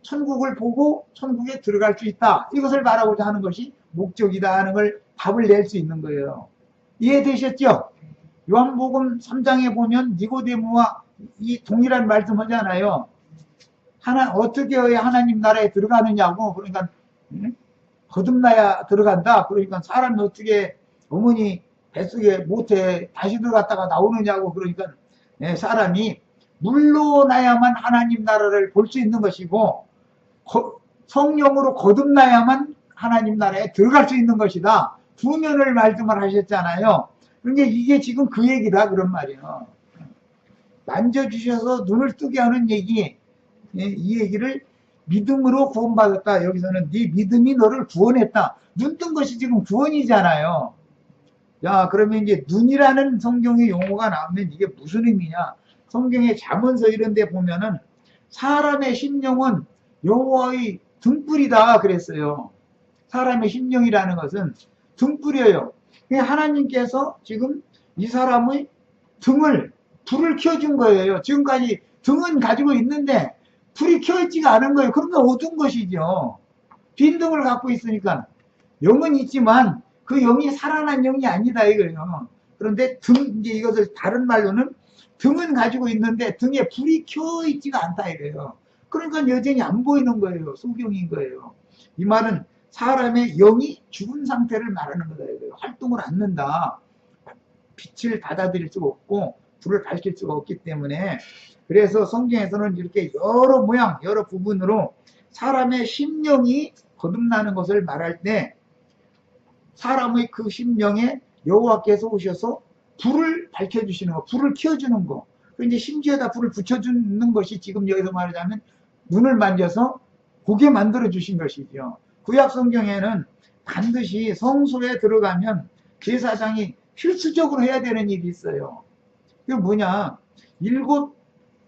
천국을 보고 천국에 들어갈 수 있다. 이것을 말하고자 하는 것이 목적이다 하는 걸 답을 낼 수 있는 거예요. 이해되셨죠? 요한복음 3장에 보면 니고데모와 이 동일한 말씀 하잖아요. 어떻게 해야 하나님 나라에 들어가느냐고. 그러니까 거듭나야 들어간다. 그러니까 사람이 어떻게 어머니 뱃속에 못해 다시 들어갔다가 나오느냐고. 그러니까 사람이 물로 나야만 하나님 나라를 볼 수 있는 것이고 성령으로 거듭나야만 하나님 나라에 들어갈 수 있는 것이다. 두 면을 말씀을 하셨잖아요. 그러니까 이게 지금 그 얘기다 그런 말이에요. 만져주셔서 눈을 뜨게 하는 얘기, 이 얘기를 믿음으로 구원받았다. 여기서는 네 믿음이 너를 구원했다. 눈 뜬 것이 지금 구원이잖아요. 야, 그러면 이제 눈이라는 성경의 용어가 나오면 이게 무슨 의미냐? 성경의 잠언서 이런 데 보면은 사람의 심령은 여호와의 등불이다 그랬어요. 사람의 심령이라는 것은 등불이에요. 하나님께서 지금 이 사람의 불을 켜준 거예요. 지금까지 등은 가지고 있는데 불이 켜있지가 않은 거예요. 그러니까 어두운 것이죠. 빈 등을 갖고 있으니까 영은 있지만 그 영이 살아난 영이 아니다 이거예요. 그런데 이제 이것을 다른 말로는 등은 가지고 있는데 등에 불이 켜있지가 않다 이래요. 그러니까 여전히 안 보이는 거예요. 소경인 거예요. 이 말은 사람의 영이 죽은 상태를 말하는 거다 이거예요. 활동을 않는다. 빛을 받아들일 수가 없고 불을 밝힐 수가 없기 때문에, 그래서 성경에서는 이렇게 여러 모양 여러 부분으로 사람의 심령이 거듭나는 것을 말할 때 사람의 그 심령에 여호와께서 오셔서 불을 밝혀주시는 거, 불을 켜주는 거, 이제 심지어다 불을 붙여주는 것이 지금 여기서 말하자면 눈을 만져서 보게 만들어 주신 것이죠. 구약 성경에는 반드시 성소에 들어가면 제사장이 필수적으로 해야 되는 일이 있어요. 그게 뭐냐, 7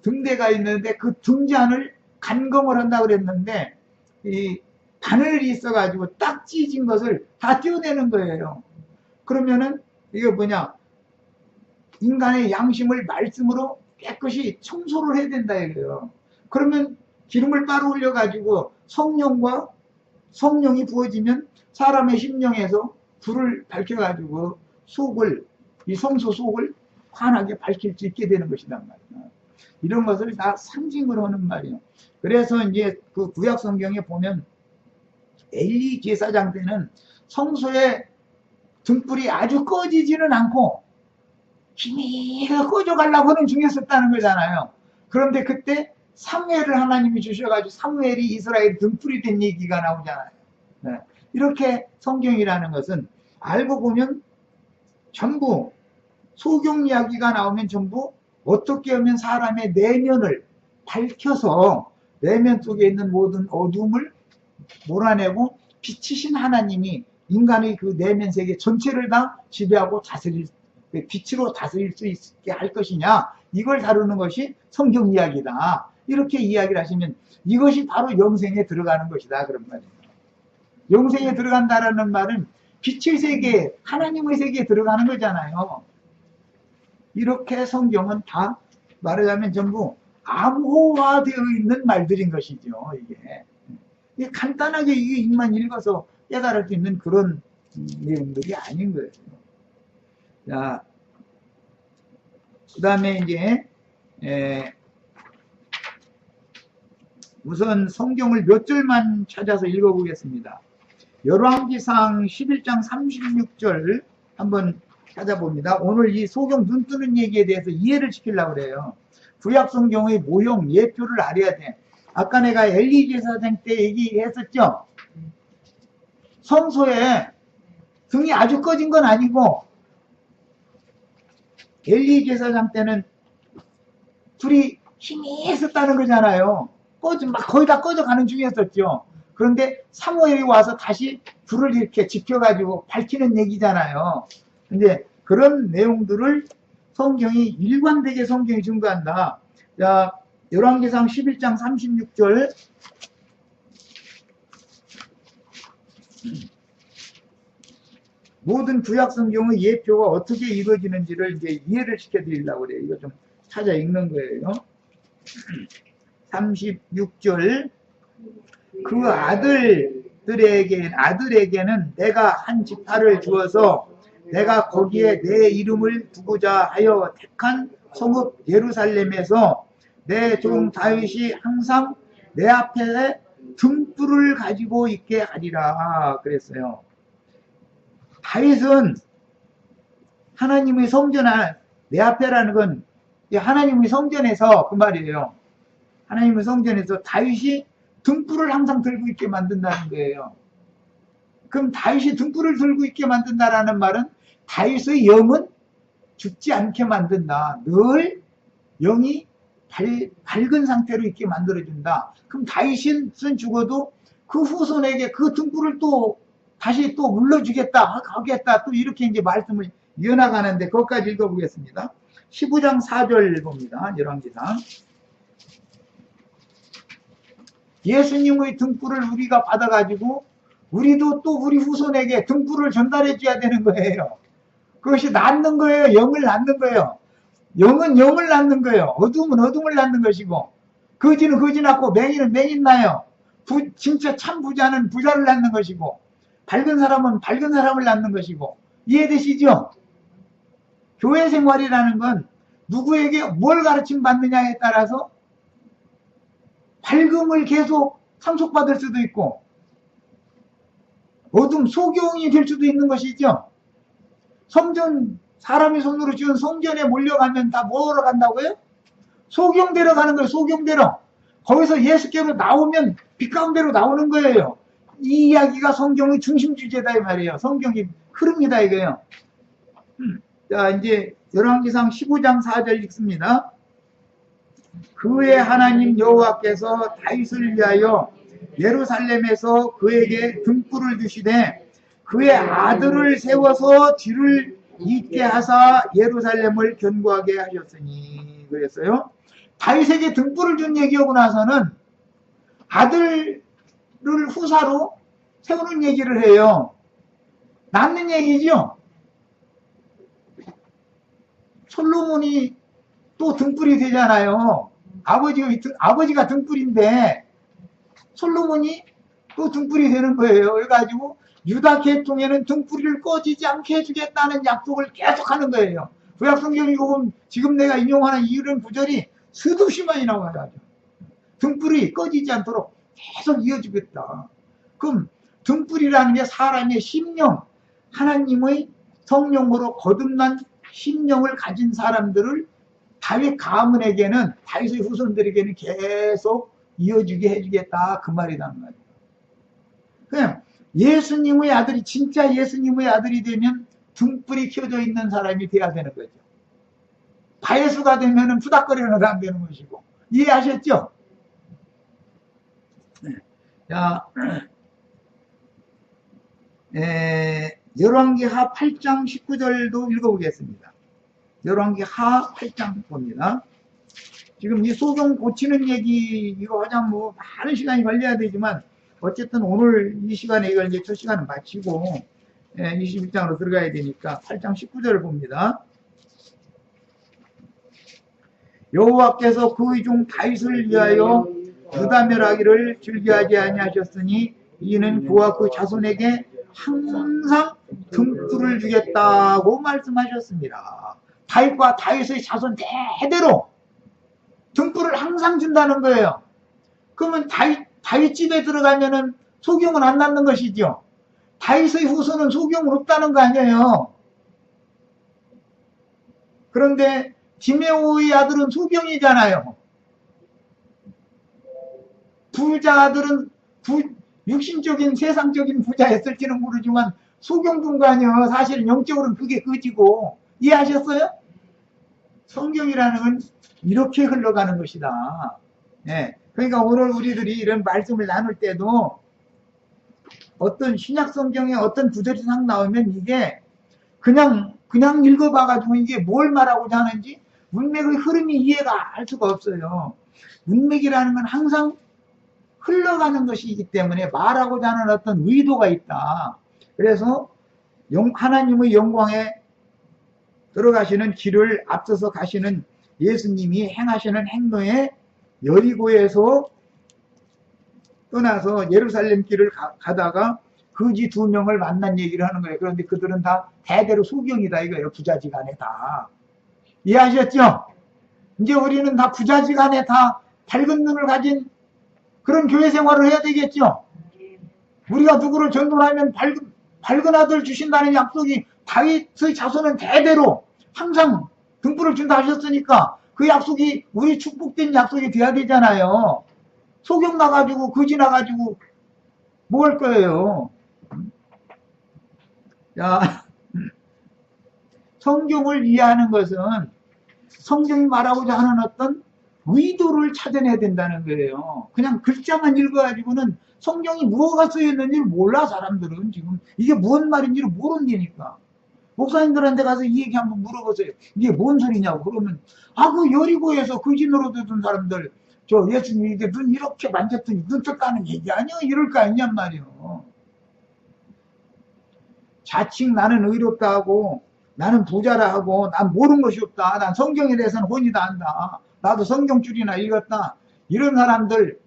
등대가 있는데 그 등잔을 간검을 한다고 그랬는데 이 바늘이 있어가지고 딱 찢은 것을 다 떼어내는 거예요. 그러면은 이게 뭐냐, 인간의 양심을 말씀으로 깨끗이 청소를 해야 된다 이거예요. 그러면 기름을 따로 올려가지고 성령이 부어지면 사람의 심령에서 불을 밝혀가지고 이 성소 속을 환하게 밝힐 수 있게 되는 것이란 말이에요. 이런 것을 다 상징으로 하는 말이에요. 그래서 이제 그 구약 성경에 보면 엘리 제사장 때는 성소의 등불이 아주 꺼지지는 않고 힘이 꺼져가려고 하는 중에 썼다는 거잖아요. 그런데 그때 사무엘을 하나님이 주셔가지고 사무엘이 이스라엘 등불이 된 얘기가 나오잖아요. 네. 이렇게 성경이라는 것은 알고 보면 전부 소경 이야기가 나오면 전부 어떻게 하면 사람의 내면을 밝혀서 내면 속에 있는 모든 어둠을 몰아내고 빛이신 하나님이 인간의 그 내면 세계 전체를 다 지배하고 빛으로 다스릴 수 있게 할 것이냐, 이걸 다루는 것이 성경 이야기다. 이렇게 이야기를 하시면 이것이 바로 영생에 들어가는 것이다 그런 말이에요. 영생에 들어간다라는 말은 빛의 세계, 하나님의 세계에 들어가는 거잖아요. 이렇게 성경은 다 말하자면 전부 암호화되어 있는 말들인 것이죠. 이게 간단하게 이게 입만 읽어서 깨달을 수 있는 그런 내용들이 아닌 거예요. 자, 그 다음에 이제 우선 성경을 몇 절만 찾아서 읽어보겠습니다. 열왕기상 11장 36절 한번 찾아봅니다. 오늘 이 소경 눈 뜨는 얘기에 대해서 이해를 시키려고 그래요. 구약 성경의 모형, 예표를 알아야 돼. 아까 내가 엘리 제사장 때 얘기했었죠. 성소에 등이 아주 꺼진 건 아니고 엘리 제사장 때는 불이 힘이 있었다는 거잖아요. 거의 다 꺼져가는 중이었었죠. 그런데 사무엘이 와서 다시 불을 이렇게 지펴가지고 밝히는 얘기잖아요. 근데 그런 내용들을 성경이 일관되게 성경이 증거한다. 자, 열왕기상 11장 36절. 모든 구약 성경의 예표가 어떻게 이루어지는지를 이제 이해를 시켜드리려고 그래요. 이거 좀 찾아 읽는 거예요. 36절. 그 아들에게는 내가 한 지파를 주어서 내가 거기에 내 이름을 두고자 하여 택한 성읍 예루살렘에서 내 종 다윗이 항상 내 앞에 등불을 가지고 있게 하리라 그랬어요. 다윗은 하나님의 성전, 내 앞에라는 건 하나님의 성전에서 그 말이에요. 하나님의 성전에서 다윗이 등불을 항상 들고 있게 만든다는 거예요. 그럼 다윗이 등불을 들고 있게 만든다라는 말은 다윗의 영은 죽지 않게 만든다. 늘 영이 밝은 상태로 있게 만들어준다. 그럼 다윗은 죽어도 그 후손에게 그 등불을 또 다시 또 물려주겠다, 하겠다, 또 이렇게 이제 말씀을 이어나가는데, 그것까지 읽어보겠습니다. 15장 4절 봅니다. 열왕기상. 예수님의 등불을 우리가 받아가지고 우리도 또 우리 후손에게 등불을 전달해 줘야 되는 거예요. 그것이 낳는 거예요. 영을 낳는 거예요. 영은 영을 낳는 거예요. 어둠은 어둠을 낳는 것이고, 거지는 거지 낳고 맹인은 맹인 낳아요. 진짜 참 부자는 부자를 낳는 것이고, 밝은 사람은 밝은 사람을 낳는 것이고, 이해되시죠? 교회 생활이라는 건 누구에게 뭘 가르침 받느냐에 따라서 밝음을 계속 상속받을 수도 있고, 어둠, 소경이 될 수도 있는 것이죠. 성전, 사람이 손으로 지은 성전에 몰려가면 다 뭐하러 간다고요? 소경대로 가는 거예요. 소경대로. 거기서 예수께로 나오면 빛 가운데로 나오는 거예요. 이 이야기가 성경의 중심 주제다 이 말이에요. 성경이 흐릅니다 이거예요. 자, 이제 열왕기상 15장 4절 읽습니다. 그의 하나님 여호와께서 다윗을 위하여 예루살렘에서 그에게 등불을 주시되 그의 아들을 세워서 뒤를 잇게 하사 예루살렘을 견고하게 하셨으니. 그랬어요. 다윗에게 등불을 준 얘기하고 나서는 아들을 후사로 세우는 얘기를 해요. 낳는 얘기죠. 솔로몬이 또 등불이 되잖아요. 아버지가 등불인데 솔로몬이 또 등불이 되는 거예요. 그래가지고 유다 계통에는 등불을 꺼지지 않게 해주겠다는 약속을 계속하는 거예요. 구약성경이 지금 내가 인용하는 이런 구절이 수없이 많이 나와요. 등불이 꺼지지 않도록 계속 이어지겠다. 그럼 등불이라는 게 사람의 심령, 하나님의 성령으로 거듭난 심령을 가진 사람들을 다윗 가문에게는, 다윗의 후손들에게는 계속 이어주게 해주겠다 그 말이란 말이에요. 그냥 예수님의 아들이, 진짜 예수님의 아들이 되면 등불이 켜져 있는 사람이 돼야 되는 거죠. 바예수가 되면은 푸닥거리는 사람 되는 것이고. 이해하셨죠? 자, 열왕기하 8장 19절도 읽어보겠습니다. 열왕기하 8장 봅니다. 지금 이 소경 고치는 얘기, 이거 하자면 뭐 많은 시간이 걸려야 되지만, 어쨌든 오늘 이 시간에 이걸 이제 첫 시간을 마치고, 21장으로 들어가야 되니까 8장 19절을 봅니다. 여호와께서 그의 중 다윗을 위하여 유다 멸하기를 즐겨하지 아니하셨으니 이는 그와 그 자손에게 항상 등불을 주겠다고 말씀하셨습니다. 다윗과 다윗의 자손 대대로 등불을 항상 준다는 거예요. 그러면 다윗 집에 들어가면은 소경은 안 낳는 것이죠. 다윗의 후손은 소경은 없다는 거 아니에요. 그런데 디메오의 아들은 소경이잖아요. 부자 아들은 육신적인 세상적인 부자였을지는 모르지만 소경군가요. 사실은 영적으로는 그게 그지고. 이해하셨어요? 성경이라는 건 이렇게 흘러가는 것이다. 예. 그러니까 오늘 우리들이 이런 말씀을 나눌 때도 어떤 신약 성경에 어떤 구절이 상 나오면 이게 그냥 읽어봐가지고 이게 뭘 말하고자 하는지 문맥의 흐름이 이해가 할 수가 없어요. 문맥이라는 건 항상 흘러가는 것이기 때문에 말하고자 하는 어떤 의도가 있다. 그래서 하나님의 영광에 들어가시는 길을 앞서서 가시는 예수님이 행하시는 행로에 여리고에서 떠나서 예루살렘 길을 가다가 거지 2명을 만난 얘기를 하는 거예요. 그런데 그들은 다 대대로 소경이다 이거예요. 부자지간에 다. 이해하셨죠? 이제 우리는 다 부자지간에 다 밝은 눈을 가진 그런 교회 생활을 해야 되겠죠? 우리가 누구를 전도하면 밝은 아들 주신다는 약속이 다윗의 자손은 대대로 항상 등불을 준다 하셨으니까 그 약속이 우리 축복된 약속이 돼야 되잖아요. 소경 나가지고 거지 나가지고 뭐 할 거예요? 자, 성경을 이해하는 것은 성경이 말하고자 하는 어떤 의도를 찾아내야 된다는 거예요. 그냥 글자만 읽어가지고는 성경이 무엇가 쓰여있는지를 몰라. 사람들은 지금 이게 무슨 말인지를 모른다니까. 목사님들한테 가서 이 얘기 한번 물어보세요. 이게 뭔 소리냐고. 그러면 그 여리고에서 거짓으로 듣던 사람들 저 예수님 이게 눈 이렇게 만졌더니 눈 떴다는 얘기 아니야? 이럴 거 아니냔 말이요. 자칭 나는 의롭다 하고 나는 부자라 하고 난 모르는 것이 없다. 난 성경에 대해서는 혼이 다 안다. 나도 성경줄이나 읽었다. 이런 사람들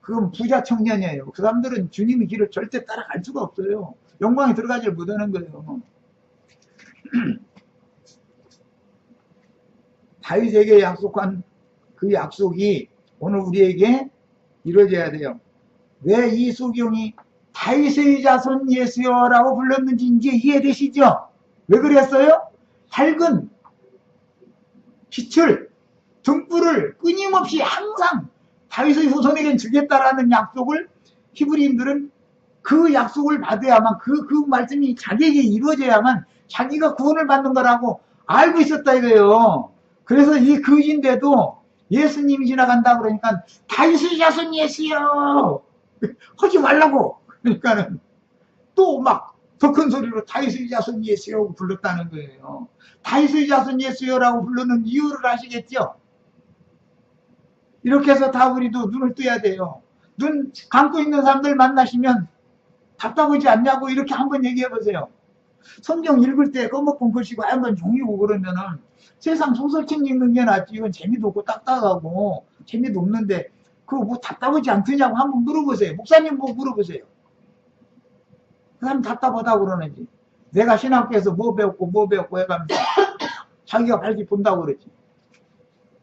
그건 부자 청년이에요. 그 사람들은 주님의 길을 절대 따라갈 수가 없어요. 영광에 들어가지 못하는 거예요. 다윗에게 약속한 그 약속이 오늘 우리에게 이루어져야 돼요. 왜 이 소경이 다윗의 자손 예수여라고 불렀는지 이제 이해되시죠? 왜 그랬어요? 밝은 빛을, 등불을 끊임없이 항상 다윗의 후손에게 주겠다라는 약속을 히브리인들은 그 약속을 받아야만 그 말씀이 자기에게 이루어져야만 자기가 구원을 받는 거라고 알고 있었다 이거예요. 그래서 이 그인데도 예수님이 지나간다 그러니까 다윗의 자손 예수여 하지 말라고 그러니까는 또 막 더 큰 소리로 다윗의 자손 예수여 불렀다는 거예요. 다윗의 자손 예수여라고 부르는 이유를 아시겠죠? 이렇게 해서 다 우리도 눈을 떠야 돼요. 눈 감고 있는 사람들 만나시면 답답하지 않냐고 이렇게 한번 얘기해 보세요. 성경 읽을 때 꺼먹고 글씨고 한번 종이고 그러면은 세상 소설책 읽는 게 낫지. 이건 재미도 없고 딱딱하고 재미도 없는데 그거 뭐 답답하지 않더냐고 한번 물어보세요. 목사님 뭐 물어보세요. 그 사람 답답하다고 그러는지. 내가 신학교에서 뭐 배웠고 해가면서 자기가 밝히 본다고 그러지.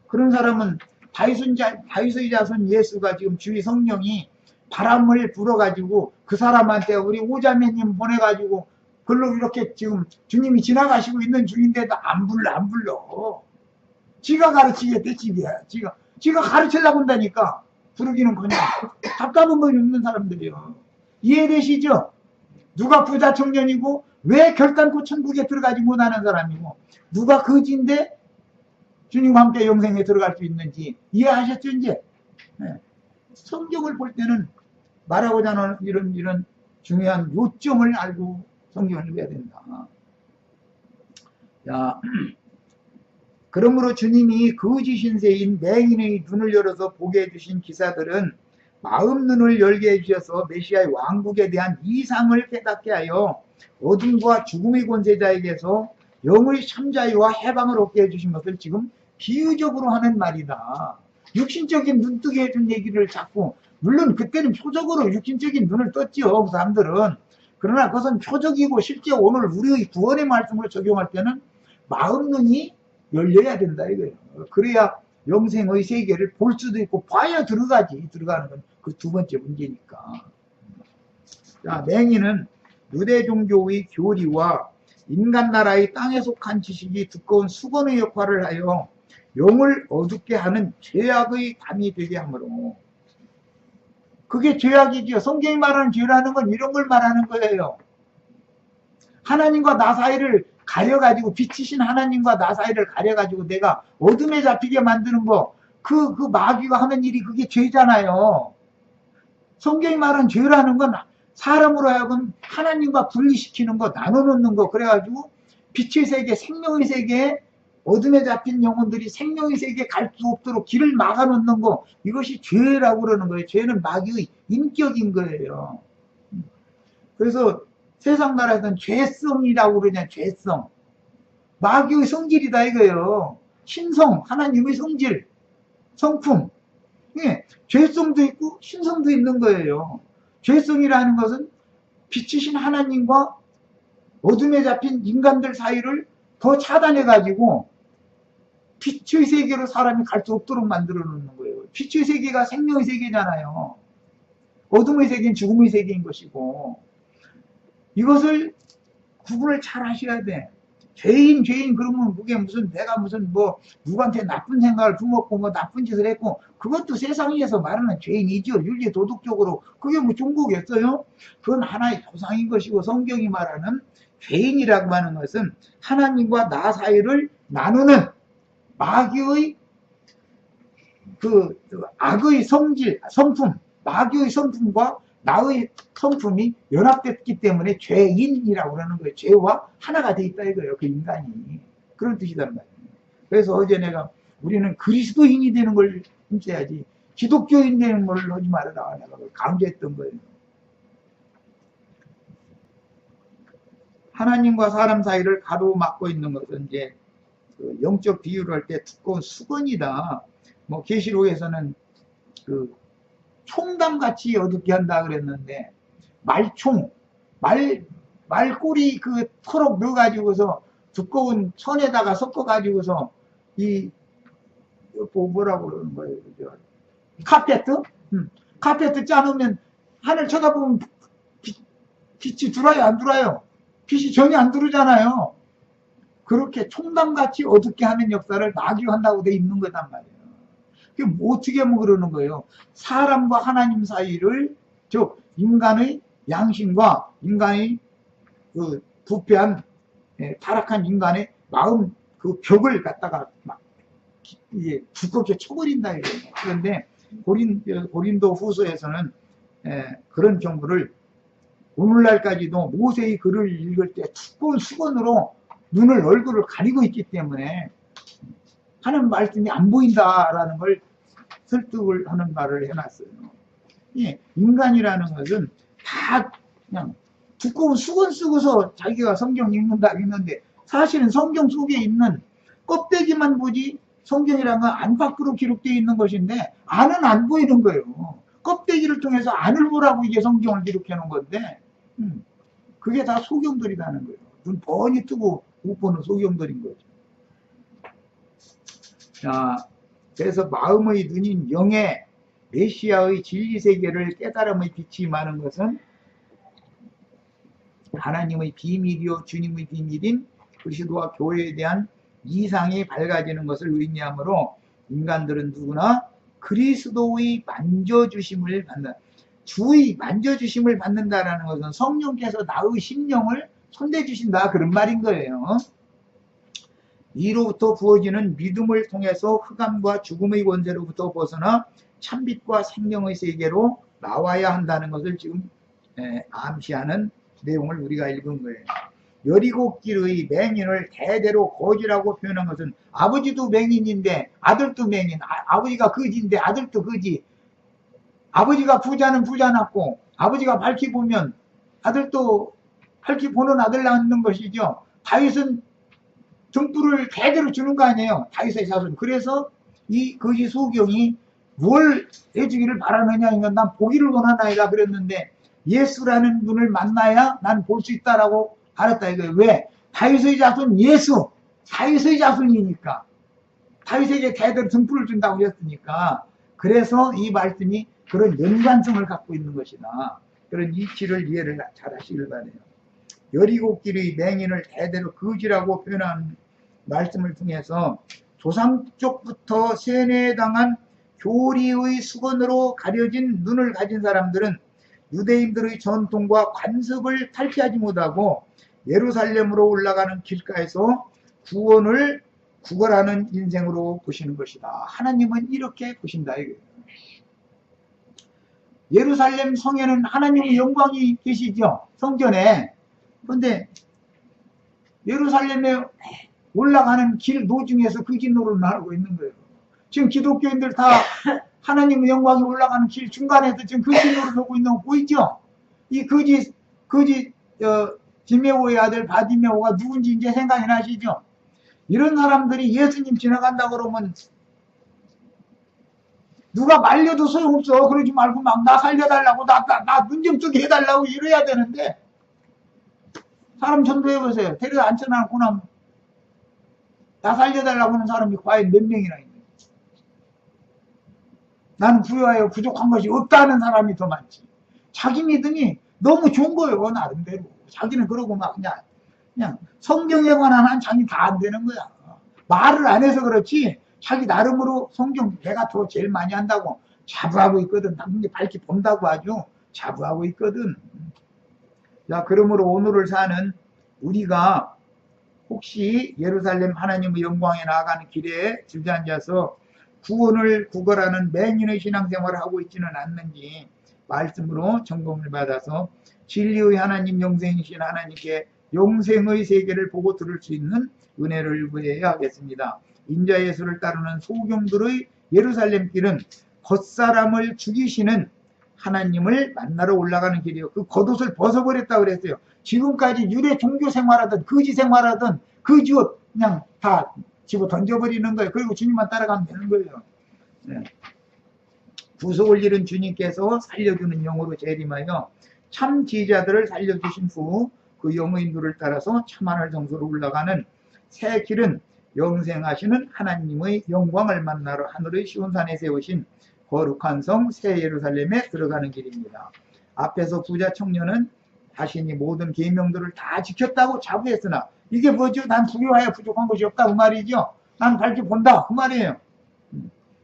그런 사람은 다윗의 자손 예수가 지금 주위 성령이 바람을 불어가지고 그 사람한테 우리 오자매님 보내가지고 글로 이렇게 지금 주님이 지나가시고 있는 중인데도 안 불러. 지가 가르치겠대, 지가 가르치려고 한다니까. 부르기는 그냥 답답한 건 없는 사람들이요. 이해되시죠? 누가 부자 청년이고 왜 결단코 천국에 들어가지 못하는 사람이고 누가 거지인데 주님과 함께 영생에 들어갈 수 있는지 이해하셨죠 이제? 네. 성경을 볼 때는 말하고자 하는 이런 중요한 요점을 알고 성경을 읽어야 된다. 자, 그러므로 주님이 거지 신세인 맹인의 눈을 열어서 보게 해주신 기사들은 마음 눈을 열게 해주셔서 메시아의 왕국에 대한 이상을 깨닫게 하여 어둠과 죽음의 권세자에게서 영의 참자유와 해방을 얻게 해주신 것을 지금 비유적으로 하는 말이다. 육신적인 눈뜨게 해준 얘기를 자꾸 물론 그때는 표적으로 육신적인 눈을 떴지요. 그 사람들은. 그러나 그것은 표적이고 실제 오늘 우리의 구원의 말씀으로 적용할 때는 마음 눈이 열려야 된다 이거예요. 그래야 영생의 세계를 볼 수도 있고 봐야 들어가는 건 그 두 번째 문제니까. 자, 맹인은 유대 종교의 교리와 인간 나라의 땅에 속한 지식이 두꺼운 수건의 역할을 하여 영을 어둡게 하는 죄악의 담이 되게 하므로. 그게 죄악이지요. 성경이 말하는 죄라는 건 이런 걸 말하는 거예요. 하나님과 나 사이를 가려가지고 빛이신 하나님과 나 사이를 가려가지고 내가 어둠에 잡히게 만드는 거 그 마귀가 하는 일이 그게 죄잖아요. 성경이 말하는 죄라는 건 사람으로 하여금 하나님과 분리시키는 거 나눠놓는 거 그래가지고 빛의 세계 생명의 세계에 어둠에 잡힌 영혼들이 생명의 세계에 갈 수 없도록 길을 막아놓는 거 이것이 죄라고 그러는 거예요. 죄는 마귀의 인격인 거예요. 그래서 세상 나라에서는 죄성이라고 그러냐 죄성. 마귀의 성질이다 이거예요. 신성 하나님의 성질 성품. 예, 죄성도 있고 신성도 있는 거예요. 죄성이라는 것은 빛이신 하나님과 어둠에 잡힌 인간들 사이를 더 차단해가지고 빛의 세계로 사람이 갈 수 없도록 만들어 놓는 거예요. 빛의 세계가 생명의 세계잖아요. 어둠의 세계는 죽음의 세계인 것이고 이것을 구분을 잘 하셔야 돼. 죄인 그러면 그게 무슨 내가 무슨 뭐 누구한테 나쁜 생각을 품었고 뭐 나쁜 짓을 했고 그것도 세상에서 말하는 죄인이죠. 윤리 도덕적으로 그게 뭐 중국이었어요? 그건 하나의 조상인 것이고 성경이 말하는 죄인이라고 하는 것은 하나님과 나 사이를 나누는 마귀의 그 악의 성질 성품 마귀의 성품과 나의 성품이 연합됐기 때문에 죄인이라고 그러는 거예요. 죄와 하나가 돼 있다 이거예요. 그 인간이. 그런 뜻이란 말이에요. 그래서 어제 내가 우리는 그리스도인이 되는 걸 힘써야지 기독교인 되는 걸 하지 말아라. 내가 강조했던 거예요. 하나님과 사람 사이를 가로막고 있는 것은 이제 그 영적 비유를 할 때 두꺼운 수건이다. 뭐 계시록에서는 그 총담같이 어둡게 한다 그랬는데, 말총, 말꼬리 그 토록 넣어가지고서 두꺼운 천에다가 섞어가지고서 이 뭐라고 그러는 거예요, 그죠? 카페트? 카페트 짜놓으면 하늘 쳐다보면 빛이 들어와요, 안 들어와요? 빛이 전혀 안 들어오잖아요. 그렇게 총담같이 어둡게 하는 역사를 나귀한다고 돼 있는 거단 말이에요. 그게 어떻게 뭐 그러는 거예요? 사람과 하나님 사이를, 즉 인간의 양심과 인간의 그 부패한 타락한 인간의 마음 그 벽을 갖다가 막 이게 두껍게 쳐버린다 이거예요. 그런데 고린도 후서에서는 그런 경우를 오늘날까지도 모세의 글을 읽을 때 두꺼운 수건으로 눈을 얼굴을 가리고 있기 때문에 하는 말씀이 안 보인다라는 걸 설득을 하는 말을 해놨어요. 예, 인간이라는 것은 다 그냥 두꺼운 수건 쓰고서 자기가 성경 읽는다 했는데, 사실은 성경 속에 있는 껍데기만 보지 성경이라는 건 안팎으로 기록되어 있는 것인데 안은 안 보이는 거예요. 껍데기를 통해서 안을 보라고 이게 성경을 기록해 놓은 건데, 그게 다 소경들이라는 거예요. 눈 뻔히 뜨고 못 보는 소경들인 거죠. 자, 그래서 마음의 눈인 영의 메시아의 진리세계를 깨달음의 빛이 임하는 것은 하나님의 비밀이요 주님의 비밀인 그리스도와 교회에 대한 이상이 밝아지는 것을 의미하므로 인간들은 누구나 그리스도의 만져주심을 받는다. 주의 만져주심을 받는다라는 것은 성령께서 나의 심령을 손대주신다 그런 말인 거예요. 이로부터 부어지는 믿음을 통해서 흑암과 죽음의 권세로부터 벗어나 참빛과 생명의 세계로 나와야 한다는 것을 지금 암시하는 내용을 우리가 읽은 거예요. 여리고길의 맹인을 대대로 거지라고 표현한 것은 아버지도 맹인인데 아들도 맹인, 아버지가 거지인데 아들도 거지. 아버지가 부자는 부자 낳고 아버지가 밝히 보면 아들도 밝히 보는 아들 낳는 것이죠. 다윗은 등불을 대대로 주는 거 아니에요. 다윗의 자손. 그래서 이 거지 소경이 뭘 해주기를 바라느냐, 이건 난 보기를 원하나이다 그랬는데 예수라는 분을 만나야 난 볼 수 있다라고 알았다 이거예요. 왜? 다윗의 자손 예수, 다윗의 자손이니까, 다윗에게 대대로 등불을 준다고 했으니까. 그래서 이 말씀이 그런 연관성을 갖고 있는 것이다. 그런 이치를 이해를 잘 하시길 바라요. 여리고길의 맹인을 대대로 거지라고 표현한 말씀을 통해서 조상 쪽부터 세뇌당한 교리의 수건으로 가려진 눈을 가진 사람들은 유대인들의 전통과 관습을 탈피하지 못하고 예루살렘으로 올라가는 길가에서 구원을 구걸하는 인생으로 보시는 것이다. 하나님은 이렇게 보신다 이거예요. 예루살렘 성에는 하나님의 영광이 계시죠, 성전에. 그런데 예루살렘에 올라가는 길 노중에서 거짓노릇을 하고 있는 거예요. 지금 기독교인들 다 하나님의 영광이 올라가는 길 중간에서 지금 거짓노릇을 하고 있는 거 보이죠? 이 거짓 디메오의 아들 바디메오가 누군지 이제 생각이 나시죠? 이런 사람들이 예수님 지나간다 그러면 누가 말려도 소용없어. 그러지 말고 막 나 살려달라고, 나 눈 좀 뜨게 해달라고 이래야 되는데, 사람 전도해보세요. 데려다 앉혀놓고 나면 나 살려달라고 하는 사람이 과연 몇 명이나 있는 거예요. 나는 부여하여 부족한 것이 없다는 사람이 더 많지. 자기 믿음이 너무 좋은 거예요, 나름대로. 자기는 그러고 막 그냥 성경에 관한 한 장이 다 안 되는 거야. 말을 안 해서 그렇지 자기 나름으로 성경 내가 더 제일 많이 한다고 자부하고 있거든. 당연히 밝히 본다고 아주 자부하고 있거든. 자, 그러므로 오늘을 사는 우리가 혹시 예루살렘 하나님의 영광에 나아가는 길에 주저앉아서 구원을 구걸하는 맹인의 신앙생활을 하고 있지는 않는지 말씀으로 점검을 받아서 진리의 하나님, 영생이신 하나님께 영생의 세계를 보고 들을 수 있는 은혜를 구해야 하겠습니다. 인자 예수를 따르는 소경들의 예루살렘 길은 겉사람을 죽이시는 하나님을 만나러 올라가는 길이요. 그 겉옷을 벗어버렸다고 그랬어요. 지금까지 유대 종교 생활하던 거지 생활하던 거지 옷 그냥 다 집어 던져버리는 거예요. 그리고 주님만 따라가면 되는 거예요. 네. 구속을 이룬 주님께서 살려주는 영으로 재림하여 참 지자들을 살려주신 후 그 영의 인도를 따라서 참하늘 정소로 올라가는 새 길은 영생하시는 하나님의 영광을 만나러 하늘의 시온산에 세우신 거룩한 성 새 예루살렘에 들어가는 길입니다. 앞에서 부자 청년은 자신이 모든 계명들을 다 지켰다고 자부했으나 이게 뭐죠? 난 부유하여 부족한 것이 없다 그 말이죠. 난 밝게 본다 그 말이에요.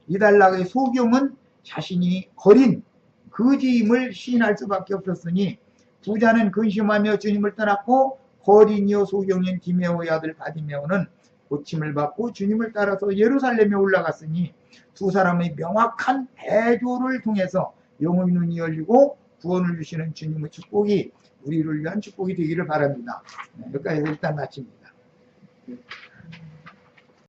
이달락의 소경은 자신이 거린 거지임을 시인할 수밖에 없었으니 부자는 근심하며 주님을 떠났고 거린이요 소경인 디메오의 아들 바디메오는 고침을 받고 주님을 따라서 예루살렘에 올라갔으니 두 사람의 명확한 대조를 통해서 영의 눈이 열리고 구원을 주시는 주님의 축복이 우리를 위한 축복이 되기를 바랍니다. 여기까지 일단 마칩니다.